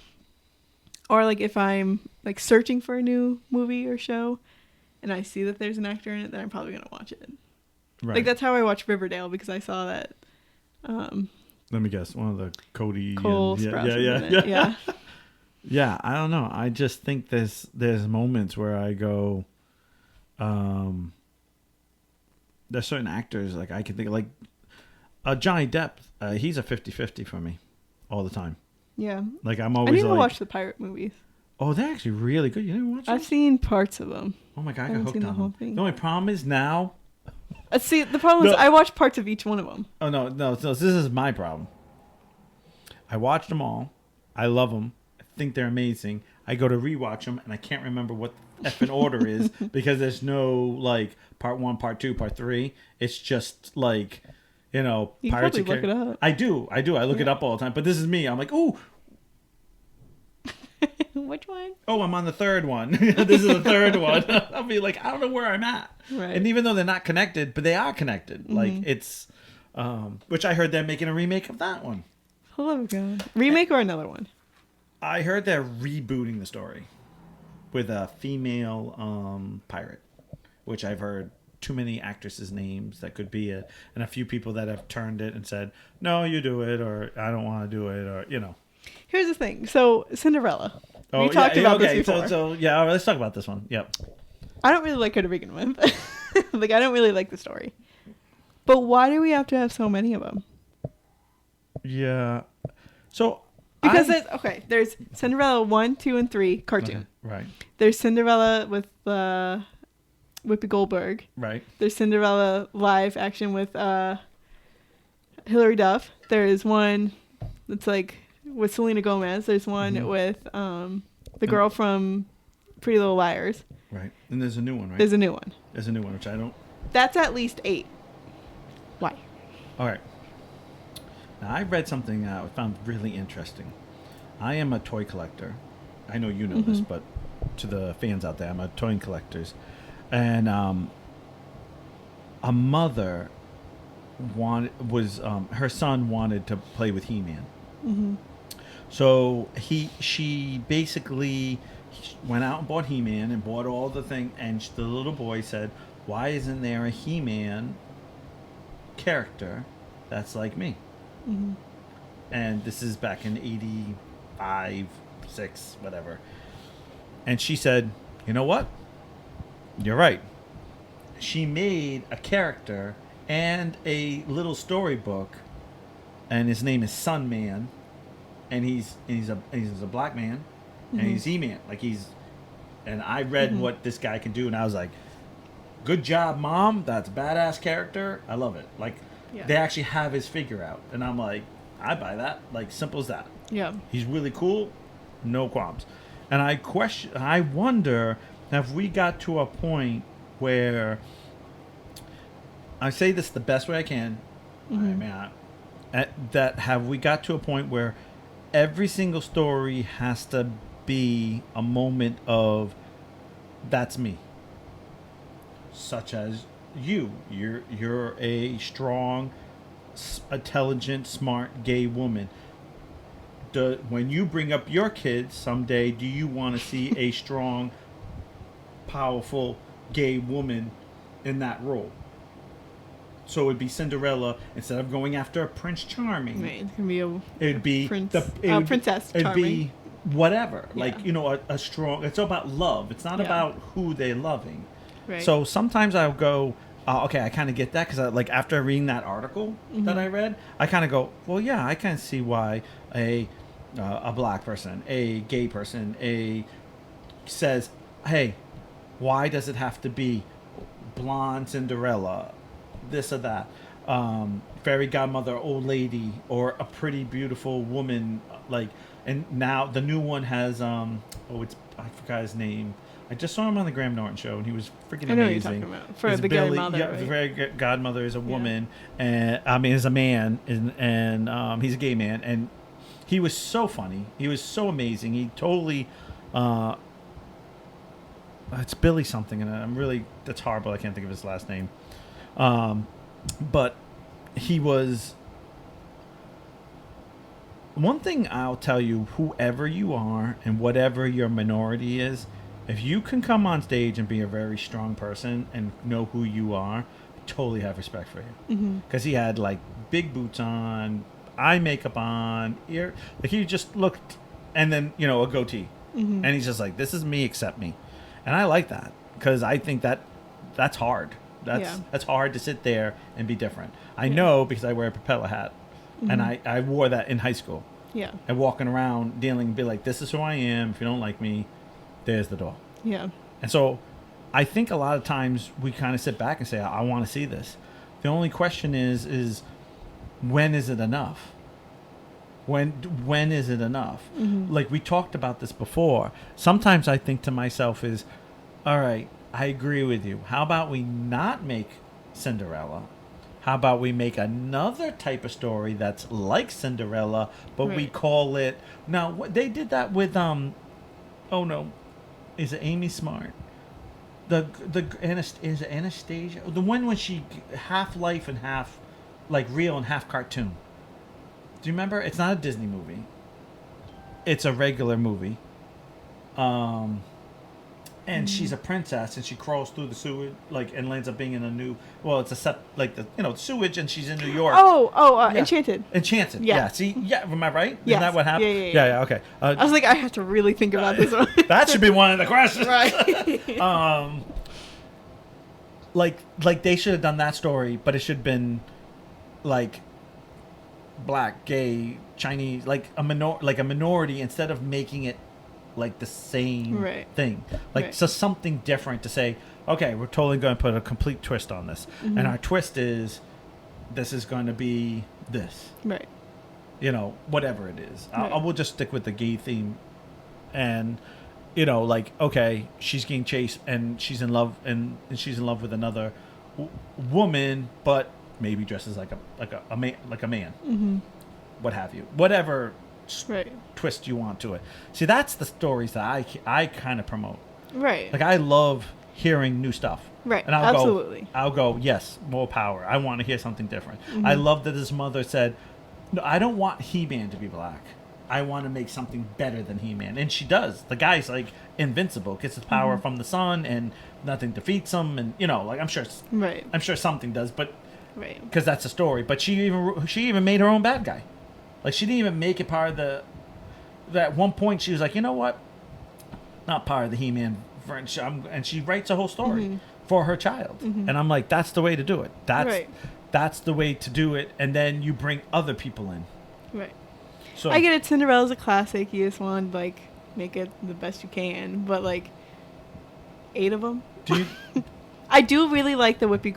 [SPEAKER 2] Or like if I'm like searching for a new movie or show and I see that there's an actor in it, then I'm probably gonna watch it.
[SPEAKER 1] Right.
[SPEAKER 2] Like that's how I watched Riverdale, because I saw that.
[SPEAKER 1] Let me guess. One of the Cody.
[SPEAKER 2] Cole Sprouse was in it. Yeah.
[SPEAKER 1] Yeah. I don't know. I just think there's moments where I go. There's certain actors like I can think like Johnny Depp. He's a 50-50 for me all the time.
[SPEAKER 2] Yeah.
[SPEAKER 1] Like I'm always.
[SPEAKER 2] I need to watch the pirate movies.
[SPEAKER 1] Oh, they're actually really good. You didn't watch them?
[SPEAKER 2] I've seen parts of them.
[SPEAKER 1] Oh my god, I got
[SPEAKER 2] haven't
[SPEAKER 1] hooked
[SPEAKER 2] seen the
[SPEAKER 1] on
[SPEAKER 2] whole
[SPEAKER 1] them.
[SPEAKER 2] thing.
[SPEAKER 1] The only problem is now.
[SPEAKER 2] See, the problem is I watched parts of each one of them.
[SPEAKER 1] Oh no! This is my problem. I watched them all. I love them. I think they're amazing. I go to rewatch them, and I can't remember what the effing order is because there's no like part 1, part 2, part 3. It's just like, you know,
[SPEAKER 2] you
[SPEAKER 1] Pirates of
[SPEAKER 2] look it up.
[SPEAKER 1] I do. I look it up all the time. But this is me. I'm like, ooh.
[SPEAKER 2] Which one?
[SPEAKER 1] Oh, I'm on the third one. This is the third one. I'll be like, I don't know where I'm at.
[SPEAKER 2] Right.
[SPEAKER 1] And even though they're not connected, but they are connected. Mm-hmm. Like it's, which I heard they're making a remake of that one.
[SPEAKER 2] Oh god, remake or another one?
[SPEAKER 1] I heard they're rebooting the story with a female pirate, which I've heard too many actresses' names that could be it, and a few people that have turned it and said, no, you do it, or I don't want to do it, or you know.
[SPEAKER 2] Here's the thing. So Cinderella.
[SPEAKER 1] Oh,
[SPEAKER 2] We talked about this before.
[SPEAKER 1] So yeah, all right, let's talk about this one. Yep.
[SPEAKER 2] I don't really like her to begin with. Like, I don't really like the story. But why do we have to have so many of them?
[SPEAKER 1] Yeah. So
[SPEAKER 2] Because there's Cinderella 1, 2, and 3 cartoon.
[SPEAKER 1] Okay, right.
[SPEAKER 2] There's Cinderella with Whoopi Goldberg.
[SPEAKER 1] Right.
[SPEAKER 2] There's Cinderella live action with Hilary Duff. There is one that's like with Selena Gomez. There's one with the girl from Pretty Little Liars.
[SPEAKER 1] Right. And there's a new one, right?
[SPEAKER 2] There's a new one.
[SPEAKER 1] There's a new one, which I don't.
[SPEAKER 2] That's at least 8. Why?
[SPEAKER 1] All right. Now, I read something I found really interesting. I am a toy collector. I know you know this, but to the fans out there, I'm a toy collector. And a mother her son wanted to play with He-Man. Mm-hmm. So she basically went out and bought He-Man and bought all the thing. And the little boy said, "Why isn't there a He-Man character that's like me?" Mm-hmm. And this is back in 85, 6, whatever. And she said, "You know what? You're right." She made a character and a little storybook, and his name is Sun Man, and he's a black man, and he's He-Man. And I read what this guy can do, and I was like, "Good job, Mom. That's a badass character. I love it." They actually have his figure out, and I'm like, I buy that. Like, simple as that.
[SPEAKER 2] Yeah.
[SPEAKER 1] He's really cool, no qualms. And I wonder, have we got to a point where, I say this the best way I can, have we got to a point where every single story has to be a moment of, that's me. Such as you're a strong, intelligent, smart, gay woman. When you bring up your kids someday, do you want to see a strong, powerful, gay woman in that role? So it'd be Cinderella instead of going after a Prince Charming.
[SPEAKER 2] Right, it's gonna be
[SPEAKER 1] it'd be
[SPEAKER 2] Princess Charming.
[SPEAKER 1] It'd be whatever.
[SPEAKER 2] Yeah.
[SPEAKER 1] A strong. It's all about love. It's not about who they're loving.
[SPEAKER 2] Right.
[SPEAKER 1] So sometimes I'll go, okay, I kind of get that, because after reading that article that I read, I kind of go, well, yeah, I can see why a black person, a gay person, says, hey, why does it have to be blonde Cinderella, this or that, fairy godmother, old lady, or a pretty beautiful woman, and now the new one has I forgot his name. I just saw him on the Graham Norton show, and he was freaking amazing.
[SPEAKER 2] I know what you're talking about. For the godmother,
[SPEAKER 1] yeah, right? The fairy godmother is a woman, and is a man, and he's a gay man, and he was so funny. He was so amazing. He totally, it's Billy something, and that's horrible. I can't think of his last name, but he was. One thing I'll tell you, whoever you are and whatever your minority is, if you can come on stage and be a very strong person and know who you are, I totally have respect for you. Because he had big boots on, eye makeup on, he just looked, and then a goatee, and he's just like, this is me, accept me, and I like that, because I think that's hard. That's hard to sit there and be different. I know, because I wear a propeller hat, and I wore that in high school.
[SPEAKER 2] Yeah.
[SPEAKER 1] And walking around dealing and be like, this is who I am. If you don't like me, there's the door.
[SPEAKER 2] Yeah.
[SPEAKER 1] And so I think a lot of times we kind of sit back and say, I want to see this. The only question is when is it enough? When is it enough? Like we talked about this before. Sometimes I think to myself is, all right, I agree with you. How about we not make Cinderella? How about we make another type of story that's like Cinderella, but we call it... Now, they did that with... Oh, no. Is it Amy Smart? Is it Anastasia? The one when she half life and half real and half cartoon. Do you remember? It's not a Disney movie. It's a regular movie. and she's a princess, and she crawls through the sewage, like, and lands up being in a new. Well, it's like the sewage, and she's in New York.
[SPEAKER 2] Oh,
[SPEAKER 1] Yeah.
[SPEAKER 2] Enchanted.
[SPEAKER 1] Enchanted.
[SPEAKER 2] Yeah.
[SPEAKER 1] Yeah. See, yeah. Am I right?
[SPEAKER 2] Yes.
[SPEAKER 1] Isn't that what happened?
[SPEAKER 2] Yeah.
[SPEAKER 1] Okay.
[SPEAKER 2] I was like, I have to really think about this one.
[SPEAKER 1] That should be one of the questions.
[SPEAKER 2] Right.
[SPEAKER 1] Like they should have done that story, but it should have been like black, gay, Chinese, like a minority, instead of making it like the same thing. Like so something different to say, okay, we're totally going to put a complete twist on this. And our twist is this is going to be this.
[SPEAKER 2] Right.
[SPEAKER 1] Whatever it is.
[SPEAKER 2] Right.
[SPEAKER 1] I will just stick with the gay theme. And like, okay, she's getting chased and she's in love and she's in love with another woman, but maybe dresses like a man, what have you, whatever twist you want to it. See, that's the stories that I kind of promote.
[SPEAKER 2] Right.
[SPEAKER 1] Like, I love hearing new stuff.
[SPEAKER 2] Right.
[SPEAKER 1] And I'll go, yes, more power. I want to hear something different. I love that his mother said, no, I don't want He-Man to be black. I want to make something better than He-Man. And she does. The guy's like invincible, gets his power from the sun, and nothing defeats him. And like, I'm sure something does, but because that's the story. But she even made her own bad guy. Like, she didn't even make it part of the. At one point, she was like, you know what? Not part of the He-Man French. And she writes a whole story for her child. And I'm like, that's the way to do it. That's the way to do it. And then you bring other people in.
[SPEAKER 2] Right.
[SPEAKER 1] So
[SPEAKER 2] I get it. Cinderella's a classic. You just want to make it the best you can. But 8 of them.
[SPEAKER 1] Do you?
[SPEAKER 2] I do really like the Whoopi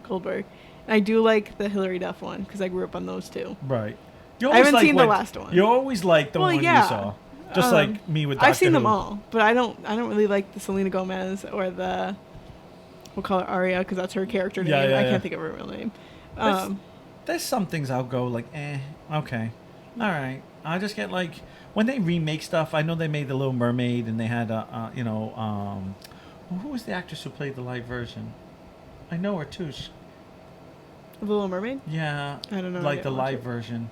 [SPEAKER 2] Goldberg. I do like the Hilary Duff one because I grew up on those two.
[SPEAKER 1] Right.
[SPEAKER 2] I haven't seen the last one.
[SPEAKER 1] You always like the one you saw. Just like me with Doctor
[SPEAKER 2] I've seen
[SPEAKER 1] Who.
[SPEAKER 2] them all, but I don't really like the Selena Gomez or the, we'll call her Aria because that's her character name. I can't think of her real name.
[SPEAKER 1] There's some things I'll go like, okay, all right. I just get like, when they remake stuff. I know they made the Little Mermaid, and they had who was the actress who played the live version? I know her too.
[SPEAKER 2] The Little Mermaid?
[SPEAKER 1] Yeah.
[SPEAKER 2] I don't know.
[SPEAKER 1] Like the live version.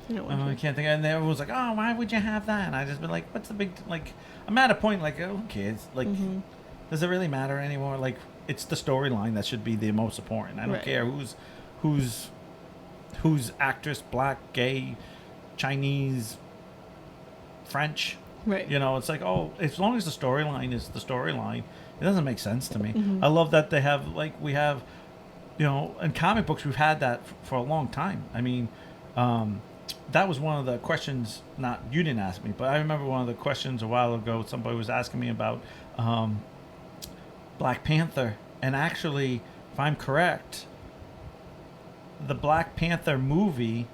[SPEAKER 1] I can't think. And everyone was like, "Oh, why would you have that?" And I just been like, "What's the big like?" I'm at a point like, "Oh, kids, like, does it really matter anymore? Like, it's the storyline that should be the most important. I don't care who's actress, black, gay, Chinese, French.
[SPEAKER 2] Right.
[SPEAKER 1] It's like, oh, as long as the storyline is the storyline, it doesn't make sense to me. I love that they have we have, in comic books we've had that for a long time. I mean. That was one of the questions, you didn't ask me, but I remember one of the questions a while ago, somebody was asking me about Black Panther. And actually, if I'm correct, the Black Panther movie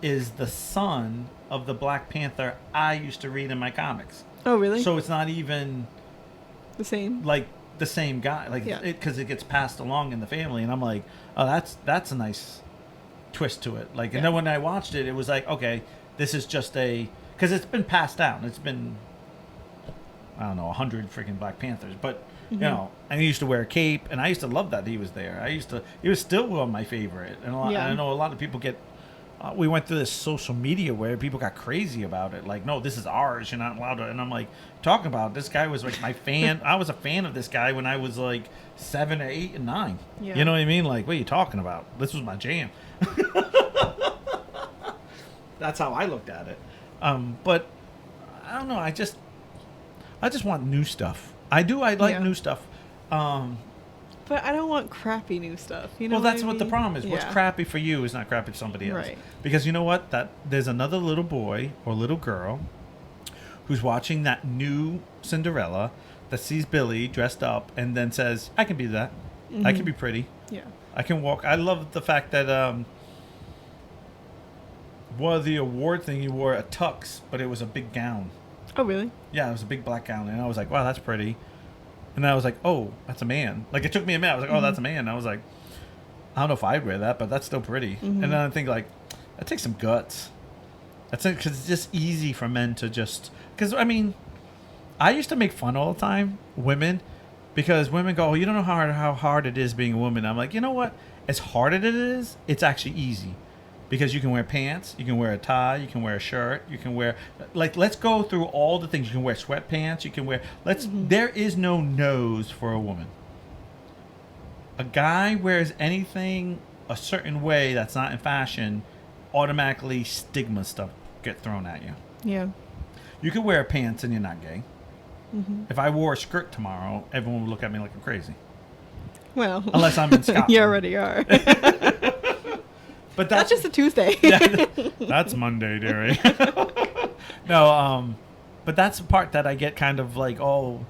[SPEAKER 1] is the son of the Black Panther I used to read in my comics.
[SPEAKER 2] Oh, really?
[SPEAKER 1] So it's not even
[SPEAKER 2] the same?
[SPEAKER 1] Like the same guy. Because it gets passed along in the family. And I'm like, oh, that's a nice twist to it. And then when I watched it, it was like, okay, this is just because it's been passed down. It's been, I don't know, 100 freaking Black Panthers, but and he used to wear a cape, and I used to love that he was there. He was still one of my favorite, and I know a lot of people get. We went through this social media where people got crazy about it. Like, no, this is ours. You're not allowed to. And I'm like, talking about this guy was like my fan. I was a fan of this guy when I was like 7 or 8 and 9. Yeah. You know what I mean? Like, what are you talking about? This was my jam. That's how I looked at it. But I don't know. I just want new stuff. I like new stuff.
[SPEAKER 2] But I don't want crappy new stuff.
[SPEAKER 1] Well, that's what the problem is. Yeah. What's crappy for you is not crappy to somebody else. Right. Because you know what? There's another little boy or little girl who's watching that new Cinderella that sees Billy dressed up and then says, I can be that. I can be pretty.
[SPEAKER 2] Yeah.
[SPEAKER 1] I can walk. I love the fact that one of the award thing, you wore a tux, but it was a big gown.
[SPEAKER 2] Oh, really?
[SPEAKER 1] Yeah, it was a big black gown. And I was like, wow, that's pretty. And then I was like, oh, that's a man. Like, it took me a minute. I was like, oh, that's a man. And I was like, I don't know if I'd wear that, but that's still pretty. And then I think, like, that takes some guts. That's it, because it's just easy for men to just... Because, I mean, I used to make fun all the time, women, because women go, oh, you don't know how hard it is being a woman. I'm like, you know what? As hard as it is, it's actually easy. Because you can wear pants, you can wear a tie, you can wear a shirt, you can wear, like, let's go through all the things. You can wear sweatpants, you can wear, there is no nose for a woman. A guy wears anything a certain way that's not in fashion, automatically stigma stuff get thrown at you.
[SPEAKER 2] Yeah.
[SPEAKER 1] You could wear pants and you're not gay. If I wore a skirt tomorrow, everyone would look at me like I'm crazy.
[SPEAKER 2] Well,
[SPEAKER 1] unless I'm in Scotland.
[SPEAKER 2] You already are.
[SPEAKER 1] But
[SPEAKER 2] that's just a Tuesday.
[SPEAKER 1] That's Monday, dearie. No, but that's the part that I get kind of like, oh,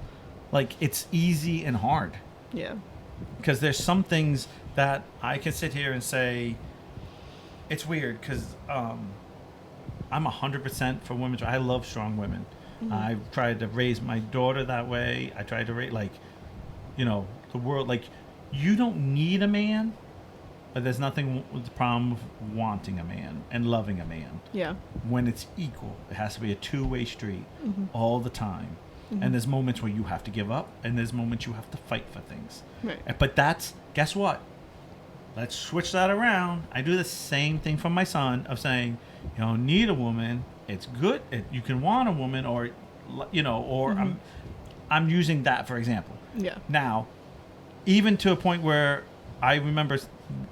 [SPEAKER 1] like it's easy and hard.
[SPEAKER 2] Yeah.
[SPEAKER 1] Because there's some things that I can sit here and say, it's weird because I'm 100% for women. I love strong women. I've tried to raise my daughter that way. I tried to raise, like, you know, the world, like, you don't need a man. But there's nothing with the problem with wanting a man and loving a man.
[SPEAKER 2] Yeah.
[SPEAKER 1] When it's equal, it has to be a two-way street all the time. And there's moments where you have to give up, and there's moments you have to fight for things.
[SPEAKER 2] Right.
[SPEAKER 1] But that's, guess what? Let's switch that around. I do the same thing for my son of saying, you don't need a woman. It's good. You can want a woman, or, you know, or I'm using that for example.
[SPEAKER 2] Yeah.
[SPEAKER 1] Now, even to a point where I remember,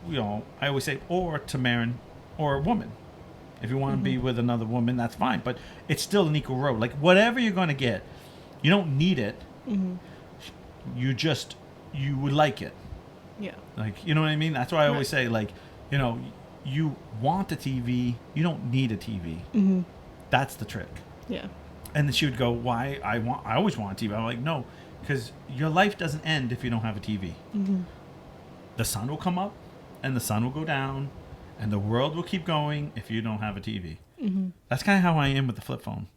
[SPEAKER 1] you know, I always say, or to Marin, or a woman. If you want to be with another woman, that's fine. But it's still an equal road. Like, whatever you're going to get, you don't need it. You would like it.
[SPEAKER 2] Yeah.
[SPEAKER 1] Like, you know what I mean? That's why I always say, like, you know, you want a TV, you don't need a TV. That's the trick.
[SPEAKER 2] Yeah.
[SPEAKER 1] And then she would go, why? I always want a TV. I'm like, no, because your life doesn't end if you don't have a TV. The sun will come up and the sun will go down and the world will keep going if you don't have a TV. That's kind of how I am with the flip phone.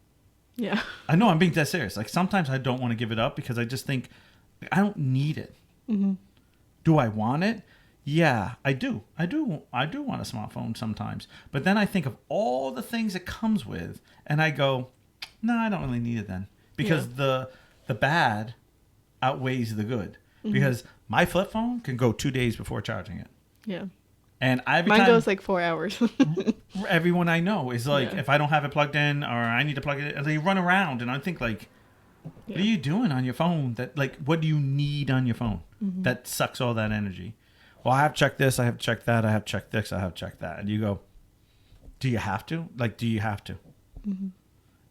[SPEAKER 2] Yeah.
[SPEAKER 1] I know, I'm being dead serious. Like, sometimes I don't want to give it up because I just think I don't need it. Do I want it? Yeah, I do. I do want a smartphone sometimes. But then I think of all the things it comes with and I go, no, I don't really need it then. Because the bad outweighs the good. Because my flip phone can go 2 days before charging it.
[SPEAKER 2] Yeah.
[SPEAKER 1] And
[SPEAKER 2] mine goes like 4 hours.
[SPEAKER 1] Everyone I know is like, if I don't have it plugged in or I need to plug it in, they run around and I think like, what are you doing on your phone? That, like, what do you need on your phone that sucks all that energy? Well, I have checked this, I have checked that, I have checked this, I have checked that. And you go, do you have to? Like, do you have to?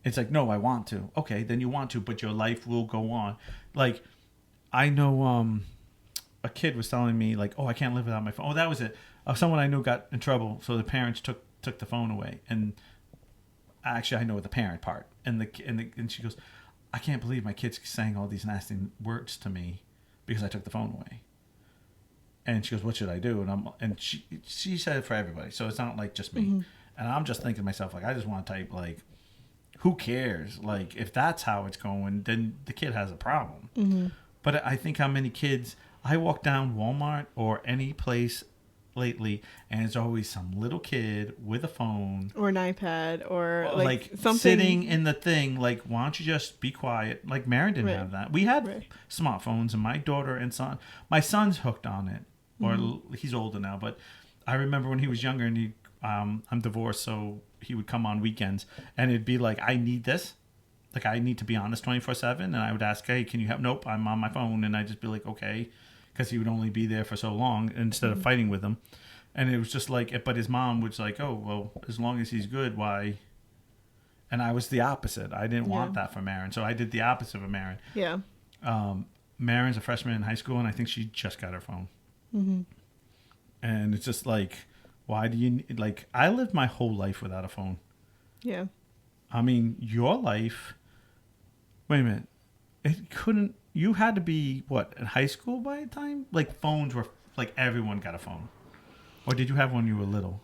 [SPEAKER 1] It's like, no, I want to. Okay, then you want to, but your life will go on. Like, I know a kid was telling me, like, oh, I can't live without my phone. Oh, that was it. Someone I knew got in trouble, so the parents took the phone away. And actually, I know the parent part. And she goes, I can't believe my kid's saying all these nasty words to me because I took the phone away. And she goes, what should I do? And she said it for everybody, so it's not like just me. And I'm just thinking to myself, like, I just want to type, like, who cares? Like, if that's how it's going, then the kid has a problem. But I think how many kids, I walk down Walmart or any place lately, and it's always some little kid with a phone
[SPEAKER 2] or an iPad or like something
[SPEAKER 1] sitting in the thing. Like, why don't you just be quiet? Like, Marin didn't have that. We had smartphones, and my daughter and son, my son's hooked on it, or he's older now. But I remember when he was younger, and I'm divorced, so he would come on weekends, and it'd be like, I need this. Like, I need to be on this 24/7, and I would ask, hey, can you help? Nope, I'm on my phone, and I'd just be like, okay. Because he would only be there for so long instead of fighting with him. And it was just like, but his mom was like, oh, well, as long as he's good, why? And I was the opposite. I didn't want that for Marin. So I did the opposite of Marin.
[SPEAKER 2] Yeah.
[SPEAKER 1] Marin's a freshman in high school, and I think she just got her phone. And it's just like, why do you, like, I lived my whole life without a phone.
[SPEAKER 2] Yeah.
[SPEAKER 1] I mean, your life, wait a minute. It couldn't, you had to be, what, in high school by the time? Like, phones were, like, everyone got a phone. Or did you have one when you were little?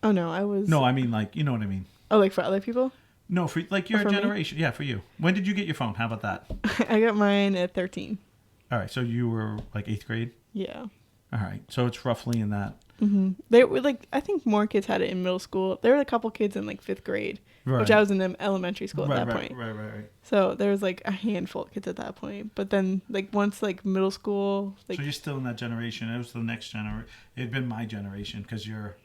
[SPEAKER 2] Oh, no, I was...
[SPEAKER 1] No, I mean, like, you know what I mean.
[SPEAKER 2] Oh, like for other people?
[SPEAKER 1] No, for, like, your generation.
[SPEAKER 2] Me?
[SPEAKER 1] Yeah, for you. When did you get your phone? How about that?
[SPEAKER 2] I got mine at 13.
[SPEAKER 1] All right, so you were, like, 8th grade?
[SPEAKER 2] Yeah.
[SPEAKER 1] All right, so it's roughly in that.
[SPEAKER 2] They were, like, I think more kids had it in middle school. There were a couple kids in, like, 5th grade.
[SPEAKER 1] Right.
[SPEAKER 2] Which I was in elementary school at that point.
[SPEAKER 1] Right.
[SPEAKER 2] So there was like a handful of kids at that point. But then like once like middle school. Like,
[SPEAKER 1] so you're still in that generation. It was the next generation. It had been my generation because you're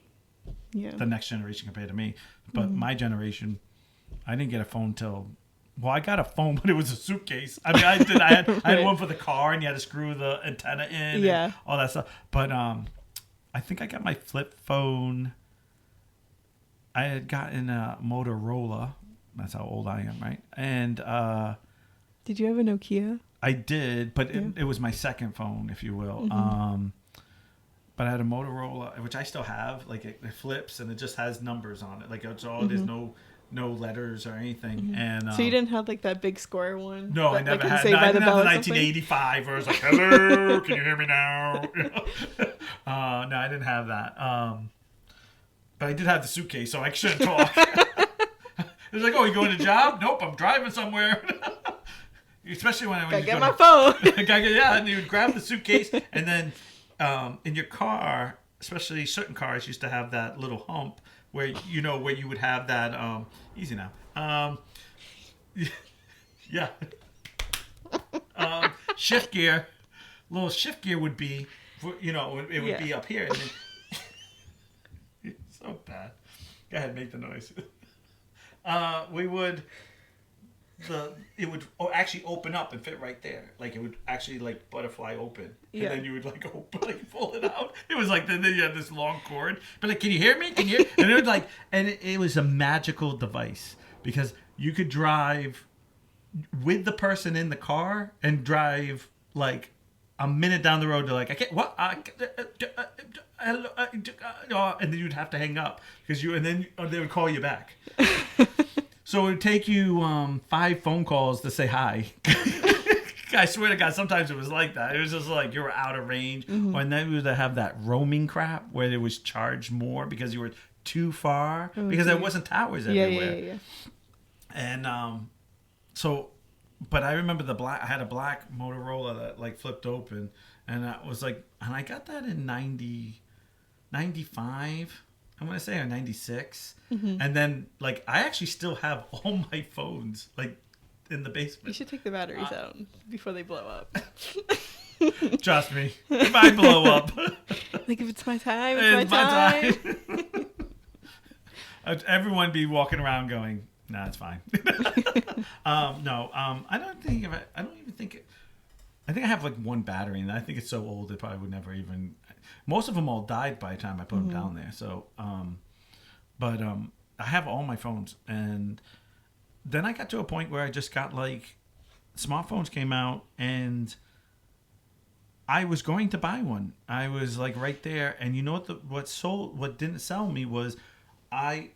[SPEAKER 1] the next generation compared to me. But my generation, I didn't get a phone till. Well, I got a phone, but it was a suitcase. I mean, I had one for the car, and you had to screw the antenna in, and all that stuff. But I think I got my flip phone. I had gotten a Motorola. That's how old I am, right? And
[SPEAKER 2] did you have a Nokia?
[SPEAKER 1] I did, but it was my second phone, if you will. But I had a Motorola, which I still have. Like it flips, and it just has numbers on it. Like it's all there's no letters or anything. And
[SPEAKER 2] so you didn't have like that big square one?
[SPEAKER 1] No, I never had. No, I didn't have the 1985 where it was like, "Hello, can you hear me now?" No, I didn't have that. But I did have the suitcase, so I shouldn't talk. It was like, "Oh, you going to job?" Nope, I'm driving somewhere. Especially when I
[SPEAKER 2] get my phone.
[SPEAKER 1] Yeah, and you would grab the suitcase, and then in your car, especially certain cars, used to have that little hump. Where you would have that easy now yeah shift gear, little shift gear would be it would be up here, and then, it's so bad. Go ahead, make the noise. It would actually open up and fit right there. Like it would actually like butterfly open. And then you would pull it out. It was like then you had this long cord. But like, can you hear me? Can you hear? And it was like, and it was a magical device because you could drive with the person in the car and drive like a minute down the road to like, I can't, what? And then you'd have to hang up because they would call you back. So it would take you 5 phone calls to say hi. I swear to God, sometimes it was like that. It was just like you were out of range. And then we would have that roaming crap where it was charged more because you were too far. Because there wasn't towers everywhere. Yeah. And but I remember I had a black Motorola that like flipped open. And I got that in 95. I'm going to say 96. And then, like, I actually still have all my phones, like, in the basement.
[SPEAKER 2] You should take the batteries out before they blow up.
[SPEAKER 1] Trust me. If I blow up.
[SPEAKER 2] Like, if it's my time, it's my
[SPEAKER 1] time. Everyone be walking around going, nah, it's fine. No, I don't even think I think I have, like, one battery, and I think it's so old it probably would never even... Most of them all died by the time I put them down there. So, but I have all my phones, and then I got to a point where I just got like smartphones came out, and I was going to buy one. I was like right there, and you know what didn't sell me was I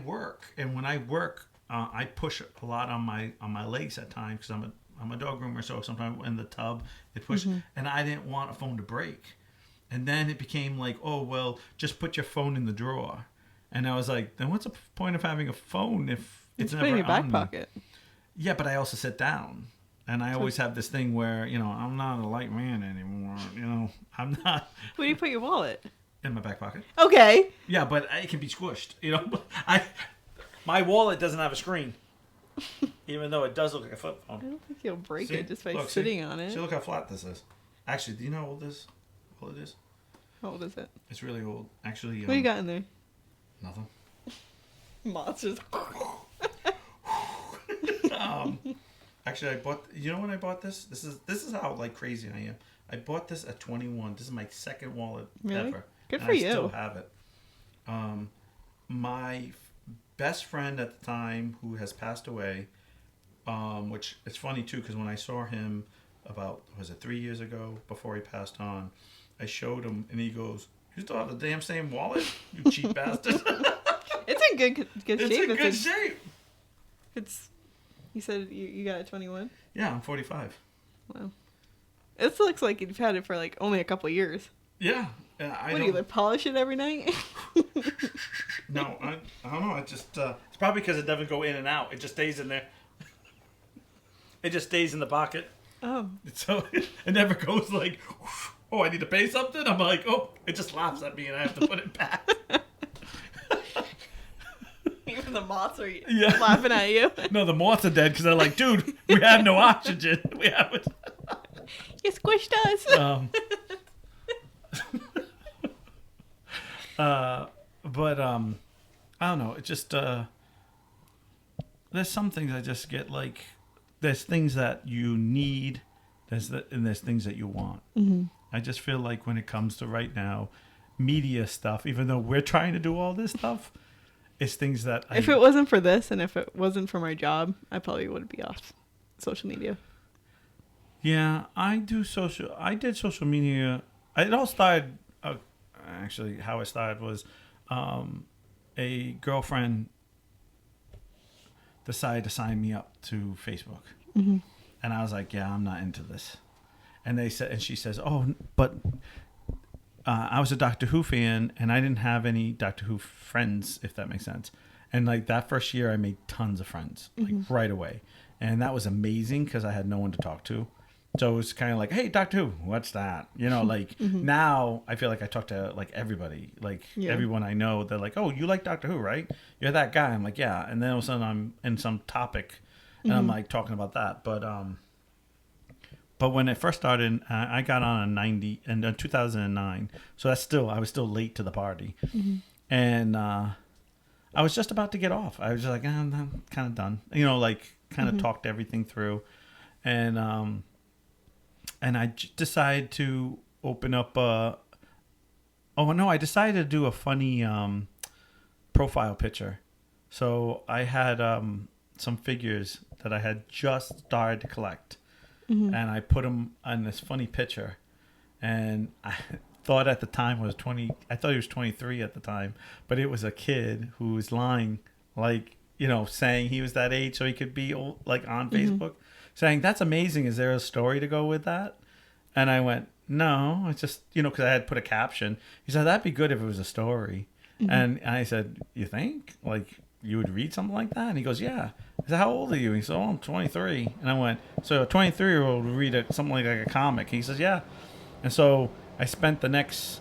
[SPEAKER 1] work, and when I work, I push a lot on my legs at times because I'm a dog groomer, so sometimes in the tub it pushes, and I didn't want a phone to break. And then it became like, oh, well, just put your phone in the drawer. And I was like, then what's the point of having a phone if it's never
[SPEAKER 2] in your back
[SPEAKER 1] on
[SPEAKER 2] pocket?
[SPEAKER 1] Yeah, but I also sit down. And I always have this thing where, I'm not a light man anymore. I'm not.
[SPEAKER 2] Where do you put your wallet?
[SPEAKER 1] In my back pocket.
[SPEAKER 2] Okay.
[SPEAKER 1] Yeah, but it can be squished. My wallet doesn't have a screen. Even though it does look like a flip phone.
[SPEAKER 2] I don't think you'll break it just by sitting on it.
[SPEAKER 1] See, look how flat this is. Actually, do you know how old this it is?
[SPEAKER 2] How old is it?
[SPEAKER 1] It's really old. Actually,
[SPEAKER 2] what do you got in there?
[SPEAKER 1] Nothing.
[SPEAKER 2] Monsters.
[SPEAKER 1] Actually, I bought. You know when I bought this? This is how like crazy I am. I bought this at 21. This is my second wallet ever.
[SPEAKER 2] Good for you.
[SPEAKER 1] I still have it. My best friend at the time, who has passed away, which it's funny too, because when I saw him about 3 years ago before he passed on, I showed him, and he goes, "You still have the damn same wallet, you cheap bastard."
[SPEAKER 2] It's in good shape.
[SPEAKER 1] It's in good shape.
[SPEAKER 2] It's. You said you got it 21?
[SPEAKER 1] Yeah, I'm 45.
[SPEAKER 2] Wow. It looks like you've had it for like only a couple of years.
[SPEAKER 1] Yeah.
[SPEAKER 2] What do you like, polish it every night?
[SPEAKER 1] No, I don't know. I just it's probably because it doesn't go in and out. It just stays in there. It just stays in the pocket.
[SPEAKER 2] Oh.
[SPEAKER 1] So it never goes like, oh, I need to pay something. I'm like, oh, it just laughs at me and I have to put it back.
[SPEAKER 2] Even the moths are laughing at you.
[SPEAKER 1] No, the moths are dead because they're like, dude, we have no oxygen. We haven't.
[SPEAKER 2] You squished us.
[SPEAKER 1] But I don't know. It just there's some things I just get like. There's things that you need. And there's things that you want.
[SPEAKER 2] Mm-hmm.
[SPEAKER 1] I just feel like when it comes to right now, media stuff, even though we're trying to do all this stuff, it's things that
[SPEAKER 2] if it wasn't for this and if it wasn't for my job, I probably would be off social media.
[SPEAKER 1] Yeah, I did social media. It all started, actually, how it started was a girlfriend decided to sign me up to Facebook.
[SPEAKER 2] Mm-hmm.
[SPEAKER 1] And I was like, yeah, I'm not into this. And she says, oh, but I was a Doctor Who fan and I didn't have any Doctor Who friends, if that makes sense. And like that first year I made tons of friends, like right away. And that was amazing because I had no one to talk to. So it was kind of like, hey, Doctor Who, what's that? You know, like now I feel like I talk to like everybody, like everyone I know. They're like, oh, you like Doctor Who, right? You're that guy. I'm like, yeah. And then all of a sudden I'm in some topic and I'm like talking about that. But when it first started, I got on in 2009. So I was still late to the party. Mm-hmm. And I was just about to get off. I was just like, I'm kind of done. You know, like kind of talked everything through. And I decided to open up I decided to do a funny profile picture. So I had some figures that I had just started to collect. And I put them on this funny picture. And I thought at the time I thought he was 23 at the time. But it was a kid who was lying, like, you know, saying he was that age so he could be like on Facebook. Saying, that's amazing. Is there a story to go with that? And I went, no, it's just, you know, because I had put a caption. He said, that'd be good if it was a story. And I said, you think? Like, you would read something like that? And he goes, yeah. I said, how old are you? He said, oh, I'm 23. And I went, so a 23-year-old would read something like a comic? He says, yeah. And so I spent the next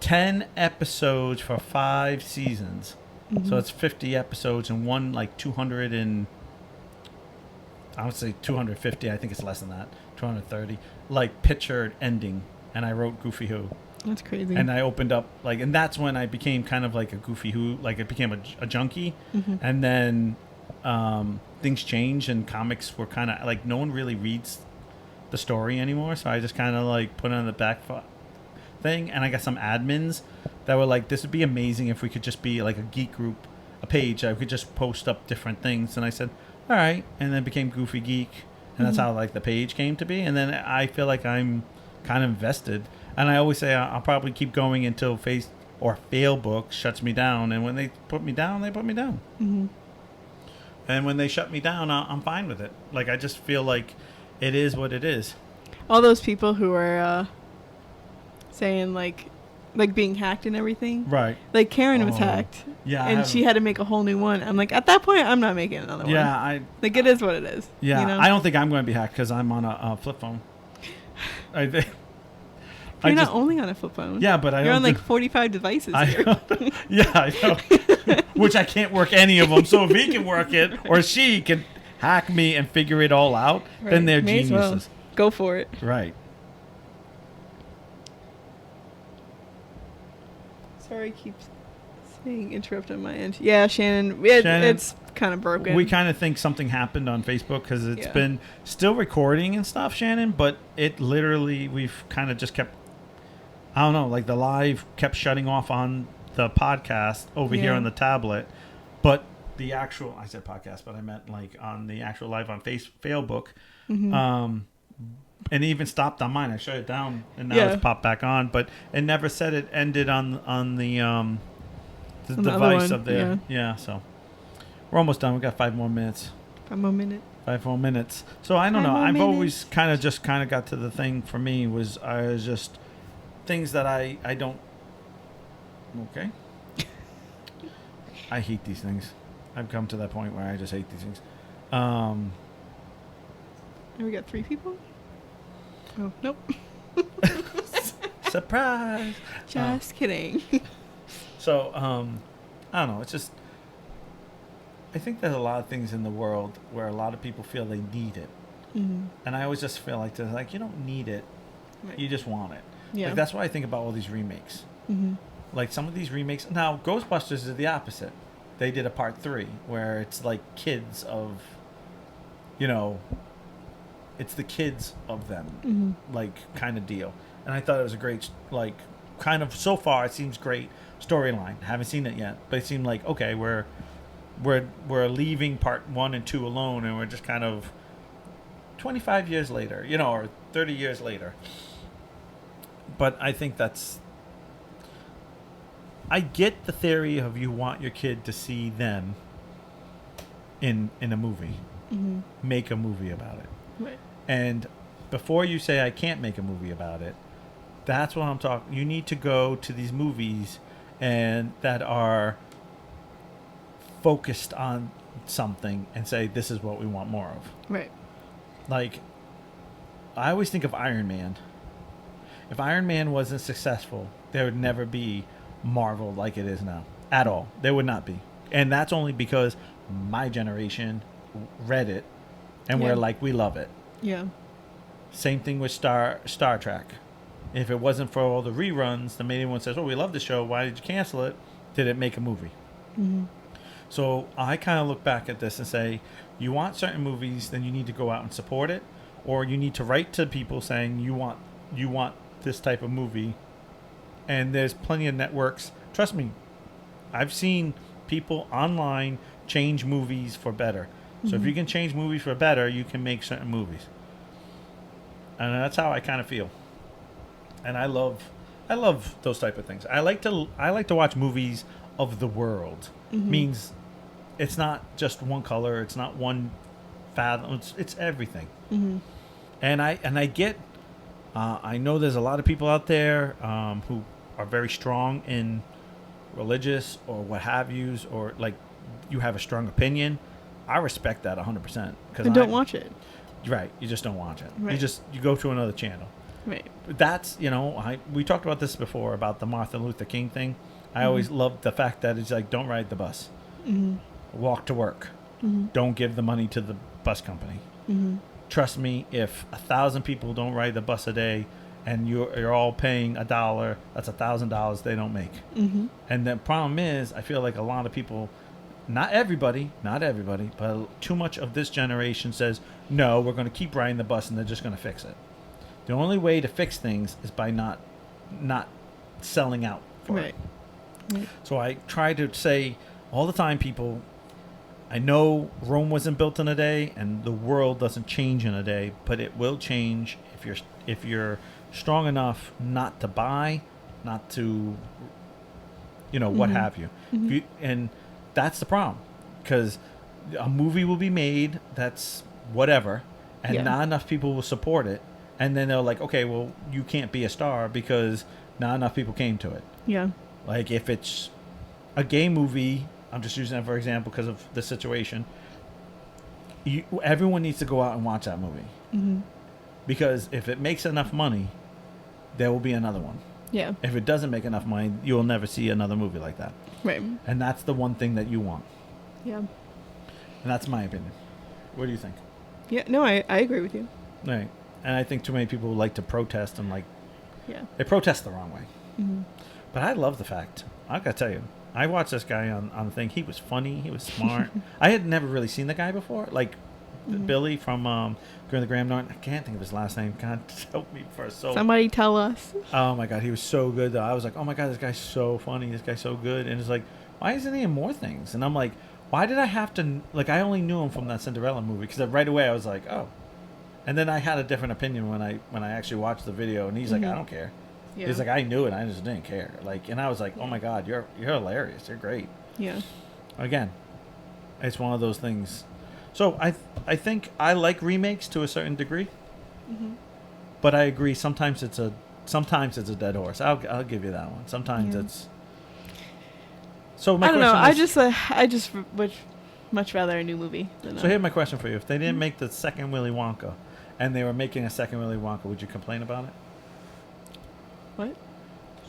[SPEAKER 1] 10 episodes for 5 seasons. So it's 50 episodes and one like 200 and... I would say 250. I think it's less than that. 230. Like pictured ending, and I wrote Goofy Who.
[SPEAKER 2] That's crazy.
[SPEAKER 1] And I opened up and that's when I became kind of like a Goofy Who. Like it became a junkie, and then things changed, and comics were kind of like no one really reads the story anymore. So I just kind of like put it on the back thing, and I got some admins that were like, "This would be amazing if we could just be like a geek group, a page. I could just post up different things." And I said, all right, and then it became Goofy Geek, and that's how like the page came to be. And then I feel like I'm kind of invested, and I always say I'll probably keep going until Failbook shuts me down. And when they put me down, they put me down. And when they shut me down, I'm fine with it. Like I just feel like it is what it is.
[SPEAKER 2] All those people who are saying like being hacked and everything. Right. Like Karen was hacked. Yeah. And she had to make a whole new one. I'm like, at that point, I'm not making another one. Yeah. Like, it is what it is.
[SPEAKER 1] Yeah.
[SPEAKER 2] You know?
[SPEAKER 1] I don't think I'm going to be hacked because I'm on a flip phone.
[SPEAKER 2] You're not only on a flip phone.
[SPEAKER 1] Yeah, but
[SPEAKER 2] You're on like 45 devices here.
[SPEAKER 1] Yeah, I know. Which I can't work any of them. So if he can work it or she can hack me and figure it all out, then they're geniuses. Well.
[SPEAKER 2] Go for it.
[SPEAKER 1] Right.
[SPEAKER 2] Sorry, I keep saying interrupt on my end. Yeah, Shannon, it's kind of broken.
[SPEAKER 1] We kind of think something happened on Facebook because it's been still recording and stuff, Shannon, but it literally, we've kind of just kept, I don't know, like the live kept shutting off on the podcast over here on the tablet, but the actual, I said podcast, but I meant like on the actual live on Facebook, and it even stopped on mine. I shut it down, and now it's popped back on. But it never said it ended on the device of there. Yeah, so we're almost done. We got 5 more minutes.
[SPEAKER 2] 5 more minutes.
[SPEAKER 1] 5 more minutes. So I don't know. I've always kind of got to the thing for me was I was just things that I don't. Okay. I hate these things. I've come to that point where I just hate these things.
[SPEAKER 2] And we got 3 people. Oh, nope.
[SPEAKER 1] Surprise.
[SPEAKER 2] Just kidding.
[SPEAKER 1] So, I don't know. It's just, I think there's a lot of things in the world where a lot of people feel they need it. And I always just feel like you don't need it. Right. You just want it. Yeah. Like, that's why I think about all these remakes. Like some of these remakes. Now, Ghostbusters is the opposite. They did a part 3 where it's like kids of, you know, it's the kids of them, like kind of deal. And I thought it was a great, like, kind of, so far it seems great storyline. Haven't seen it yet, but it seemed like, okay, we're leaving part 1 and 2 alone, and we're just kind of 25 years later, you know, or 30 years later. But I think I get the theory of you want your kid to see them in a movie. Make a movie about it.
[SPEAKER 2] Right.
[SPEAKER 1] And before you say I can't make a movie about it, that's what I'm talking. You need to go to these movies and that are focused on something and say this is what we want more of.
[SPEAKER 2] Right.
[SPEAKER 1] Like, I always think of Iron Man. If Iron Man wasn't successful, there would never be Marvel like it is now. At all. There would not be. And that's only because my generation read it and we're like, we love it.
[SPEAKER 2] Yeah.
[SPEAKER 1] Same thing with Star Trek. If it wasn't for all the reruns that made everyone says, oh, we love the show, why did you cancel it? Did it make a movie? So I kind of look back at this and say, you want certain movies, then you need to go out and support it, or you need to write to people saying you want this type of movie. And there's plenty of networks. Trust me, I've seen people online change movies for better. So if you can change movies for better, you can make certain movies. And that's how I kind of feel. And I love those type of things. I like to watch movies of the world. Means it's not just one color, it's not one fathom, it's everything. And I get I know there's a lot of people out there who are very strong in religious or what have yous, or like you have a strong opinion. I respect that 100%.
[SPEAKER 2] And don't watch it.
[SPEAKER 1] Right, you just don't watch it.
[SPEAKER 2] Right.
[SPEAKER 1] You go to another channel.
[SPEAKER 2] Right.
[SPEAKER 1] That's, you know, we talked about this before about the Martin Luther King thing. I always loved the fact that it's like, don't ride the bus. Walk to work. Don't give the money to the bus company. Trust me, if 1,000 people don't ride the bus a day and you're all paying $1, that's $1,000 they don't make. And the problem is, I feel like a lot of people, not everybody, but too much of this generation says, no, we're going to keep riding the bus and they're just going to fix it. The only way to fix things is by not selling out for it. So I try to say all the time, people, I know Rome wasn't built in a day and the world doesn't change in a day, but it will change if you're strong enough not to buy, not to, you know, what have you. And that's the problem, because a movie will be made that's whatever, and not enough people will support it. And then they're like, okay, well, you can't be a star because not enough people came to it.
[SPEAKER 2] Yeah.
[SPEAKER 1] Like if it's a gay movie, I'm just using that for example because of the situation. Everyone needs to go out and watch that movie. Because if it makes enough money, there will be another one.
[SPEAKER 2] Yeah.
[SPEAKER 1] If it doesn't make enough money, you'll never see another movie like that.
[SPEAKER 2] Right.
[SPEAKER 1] And that's the one thing that you want.
[SPEAKER 2] Yeah.
[SPEAKER 1] And that's my opinion. What do you think?
[SPEAKER 2] Yeah. No, I agree with you.
[SPEAKER 1] Right. And I think too many people like to protest and they protest the wrong way. But I love the fact, I gotta tell you, I watched this guy on the thing. He was funny. He was smart. I had never really seen the guy before. Like Billy from Girl the Graham Norton. I can't think of his last name. God help me for a soul.
[SPEAKER 2] Somebody tell us.
[SPEAKER 1] Oh my God, he was so good though. I was like, oh my God, this guy's so funny. This guy's so good. And it's like, why isn't he in more things? And I'm like, why did I have to? Like, I only knew him from that Cinderella movie because right away I was like, oh. And then I had a different opinion when I actually watched the video. And he's like, I don't care. Yeah. He's like, I knew it. I just didn't care. Like, and I was like, oh my God, you're hilarious. You're great.
[SPEAKER 2] Yeah.
[SPEAKER 1] Again, it's one of those things. So I think I like remakes to a certain degree, but I agree. Sometimes it's a dead horse. I'll give you that one. Sometimes it's. So my
[SPEAKER 2] I don't know.
[SPEAKER 1] question
[SPEAKER 2] I just would much rather a new movie.
[SPEAKER 1] So here's my question for you: if they didn't make the second Willy Wonka, and they were making a second Willy Wonka, would you complain about it?
[SPEAKER 2] What?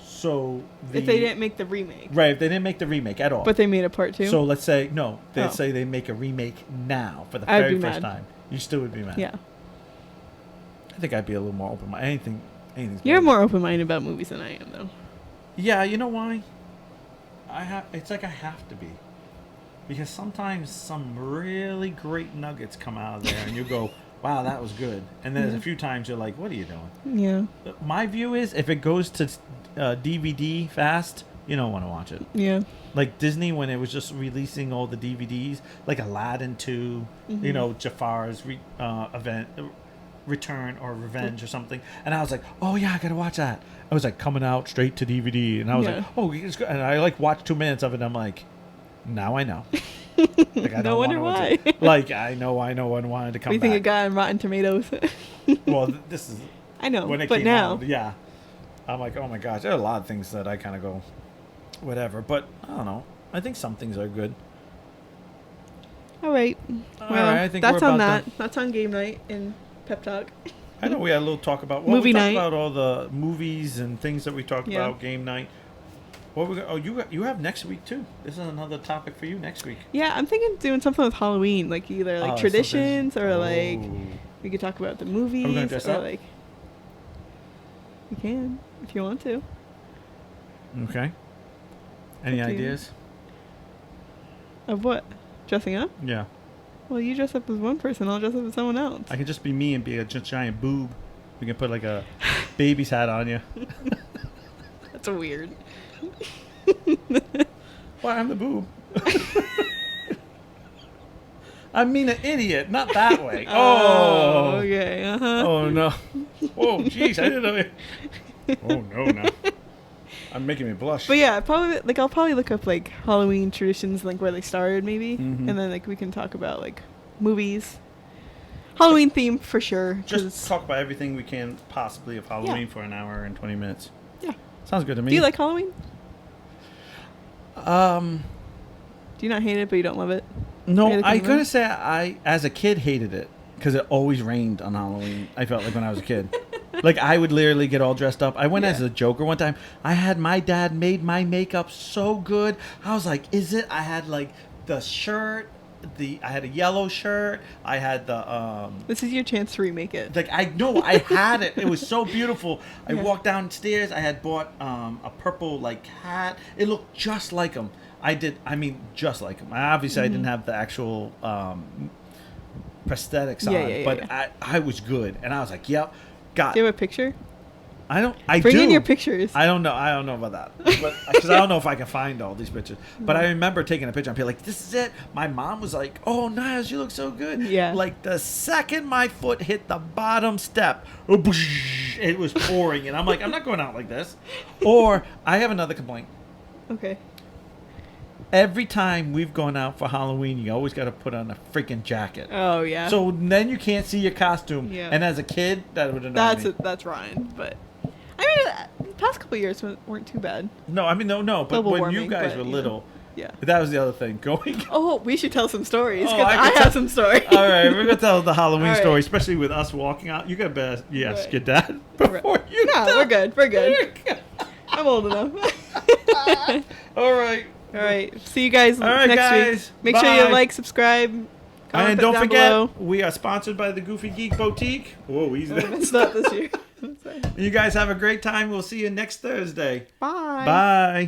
[SPEAKER 1] So
[SPEAKER 2] if they didn't make the remake,
[SPEAKER 1] right? If they didn't make the remake at all,
[SPEAKER 2] but they made a part 2.
[SPEAKER 1] So let's say say they make a remake now for the very first time. You still would be mad.
[SPEAKER 2] Yeah.
[SPEAKER 1] I think I'd be a little more open-minded. Anything's
[SPEAKER 2] You're more open-minded about movies than I am, though.
[SPEAKER 1] Yeah, you know why? It's like I have to be, because sometimes some really great nuggets come out of there, and you go, "Wow, that was good." And then there's a few times you're like, "What are you doing?"
[SPEAKER 2] Yeah.
[SPEAKER 1] My view is, if it goes to DVD fast, you don't want to watch it.
[SPEAKER 2] Yeah.
[SPEAKER 1] Like Disney, when it was just releasing all the DVDs, like Aladdin 2, you know, Jafar's event, Return or Revenge or something, and I was like, "Oh yeah, I gotta watch that." I was like coming out straight to DVD, and I was like, "Oh, it's good." And I like watched 2 minutes of it, and I'm like, "Now I know." Like, I
[SPEAKER 2] no wonder why.
[SPEAKER 1] Like I know I wanted to come.
[SPEAKER 2] What do you think it got on Rotten Tomatoes?
[SPEAKER 1] Well, this is.
[SPEAKER 2] I know,
[SPEAKER 1] when it
[SPEAKER 2] but
[SPEAKER 1] came
[SPEAKER 2] now,
[SPEAKER 1] out, yeah, I'm like, oh my gosh, there are a lot of things that I kind of go, whatever. But I don't know. I think some things are good.
[SPEAKER 2] all right.
[SPEAKER 1] All
[SPEAKER 2] Well,
[SPEAKER 1] right, I think
[SPEAKER 2] that's
[SPEAKER 1] we're
[SPEAKER 2] on
[SPEAKER 1] about
[SPEAKER 2] that. That's on game night and pep talk.
[SPEAKER 1] I know we had a little talk about
[SPEAKER 2] Movie
[SPEAKER 1] we talked
[SPEAKER 2] night.
[SPEAKER 1] about all the movies and things that we talked
[SPEAKER 2] Yeah.
[SPEAKER 1] about game night. What we? Oh, you have next week too. This is another topic for you next week.
[SPEAKER 2] Yeah, I'm thinking of doing something with Halloween, like either like traditions or like
[SPEAKER 1] Oh.
[SPEAKER 2] we could talk about the movies
[SPEAKER 1] dress
[SPEAKER 2] or
[SPEAKER 1] up?
[SPEAKER 2] like we can if you want to.
[SPEAKER 1] Okay. Any
[SPEAKER 2] Up to you.
[SPEAKER 1] ideas?
[SPEAKER 2] Of what? Dressing up?
[SPEAKER 1] Yeah.
[SPEAKER 2] Well, you dress up as one person, I'll dress up as someone else.
[SPEAKER 1] I can just be me and be a giant boob. We can put like a baby's hat on you.
[SPEAKER 2] That's weird.
[SPEAKER 1] Why, I'm the boob. I mean an idiot, not that way. Oh.
[SPEAKER 2] Okay.
[SPEAKER 1] Oh no. Oh jeez, I didn't know it. Oh no. I'm making me blush.
[SPEAKER 2] But yeah, I'll probably look up like Halloween traditions, like where they started, maybe,
[SPEAKER 1] Mhm.
[SPEAKER 2] and then like we can talk about like movies, Halloween theme for sure.
[SPEAKER 1] Just talk about everything we can possibly of Halloween for an hour and 20 minutes.
[SPEAKER 2] Yeah.
[SPEAKER 1] Sounds good to me.
[SPEAKER 2] Do you like Halloween?
[SPEAKER 1] Um,
[SPEAKER 2] Do you not hate it, but you don't love it?
[SPEAKER 1] no,
[SPEAKER 2] Really
[SPEAKER 1] I
[SPEAKER 2] good
[SPEAKER 1] gotta
[SPEAKER 2] one?
[SPEAKER 1] say I, as a kid, hated it because it always rained on Halloween. I felt like when I was a kid. Like, I would literally get all dressed up. I went as a Joker one time. I had my dad made my makeup so good. I was like, is it? I had like the shirt. I had a yellow shirt. I had the
[SPEAKER 2] This is your chance to remake it.
[SPEAKER 1] like, I know I had it. It was so beautiful. I
[SPEAKER 2] Yeah.
[SPEAKER 1] walked downstairs. I had bought a purple like hat. It looked just like him. Just like him. Obviously, I didn't have the actual prosthetics on, but I was good, and I was like, yep, got.
[SPEAKER 2] Do you have a picture?
[SPEAKER 1] I
[SPEAKER 2] Bring
[SPEAKER 1] do.
[SPEAKER 2] in your pictures.
[SPEAKER 1] I don't know about that, but because I don't know if I can find all these pictures. But I remember taking a picture and being like, "This is it." My mom was like, "Oh, Niles, you look so good."
[SPEAKER 2] Yeah.
[SPEAKER 1] Like the second my foot hit the bottom step, it was pouring, and I'm like, "I'm not going out like this." Or I have another complaint.
[SPEAKER 2] Okay.
[SPEAKER 1] Every time we've gone out for Halloween, you always got to put on a freaking jacket.
[SPEAKER 2] Oh yeah.
[SPEAKER 1] So then you can't see your costume.
[SPEAKER 2] Yeah.
[SPEAKER 1] And as a kid, that would annoy me.
[SPEAKER 2] That's Ryan, but I mean, the past couple of years weren't too bad.
[SPEAKER 1] No, I mean, no. But
[SPEAKER 2] Global
[SPEAKER 1] when
[SPEAKER 2] warming,
[SPEAKER 1] you guys
[SPEAKER 2] but,
[SPEAKER 1] were
[SPEAKER 2] you know.
[SPEAKER 1] little,
[SPEAKER 2] Yeah.
[SPEAKER 1] that was the other thing. Going.
[SPEAKER 2] Oh, we should tell some stories
[SPEAKER 1] Oh,
[SPEAKER 2] because
[SPEAKER 1] I
[SPEAKER 2] I
[SPEAKER 1] could
[SPEAKER 2] have some stories.
[SPEAKER 1] All right, we're gonna tell the Halloween
[SPEAKER 2] All right.
[SPEAKER 1] story, especially with us walking out. You got best, yes,
[SPEAKER 2] Right.
[SPEAKER 1] get that before you.
[SPEAKER 2] No,
[SPEAKER 1] tell.
[SPEAKER 2] we're good. We're good. I'm old enough.
[SPEAKER 1] All right.
[SPEAKER 2] All right. See you guys
[SPEAKER 1] All right,
[SPEAKER 2] next
[SPEAKER 1] guys.
[SPEAKER 2] week. Make sure you
[SPEAKER 1] Bye.
[SPEAKER 2] like, subscribe, comment
[SPEAKER 1] And don't
[SPEAKER 2] down
[SPEAKER 1] forget,
[SPEAKER 2] below.
[SPEAKER 1] we are sponsored by the Goofy Geek Boutique. Whoa, easy.
[SPEAKER 2] It's not this year.
[SPEAKER 1] You guys have a great time. We'll see you next Thursday.
[SPEAKER 2] Bye.
[SPEAKER 1] Bye.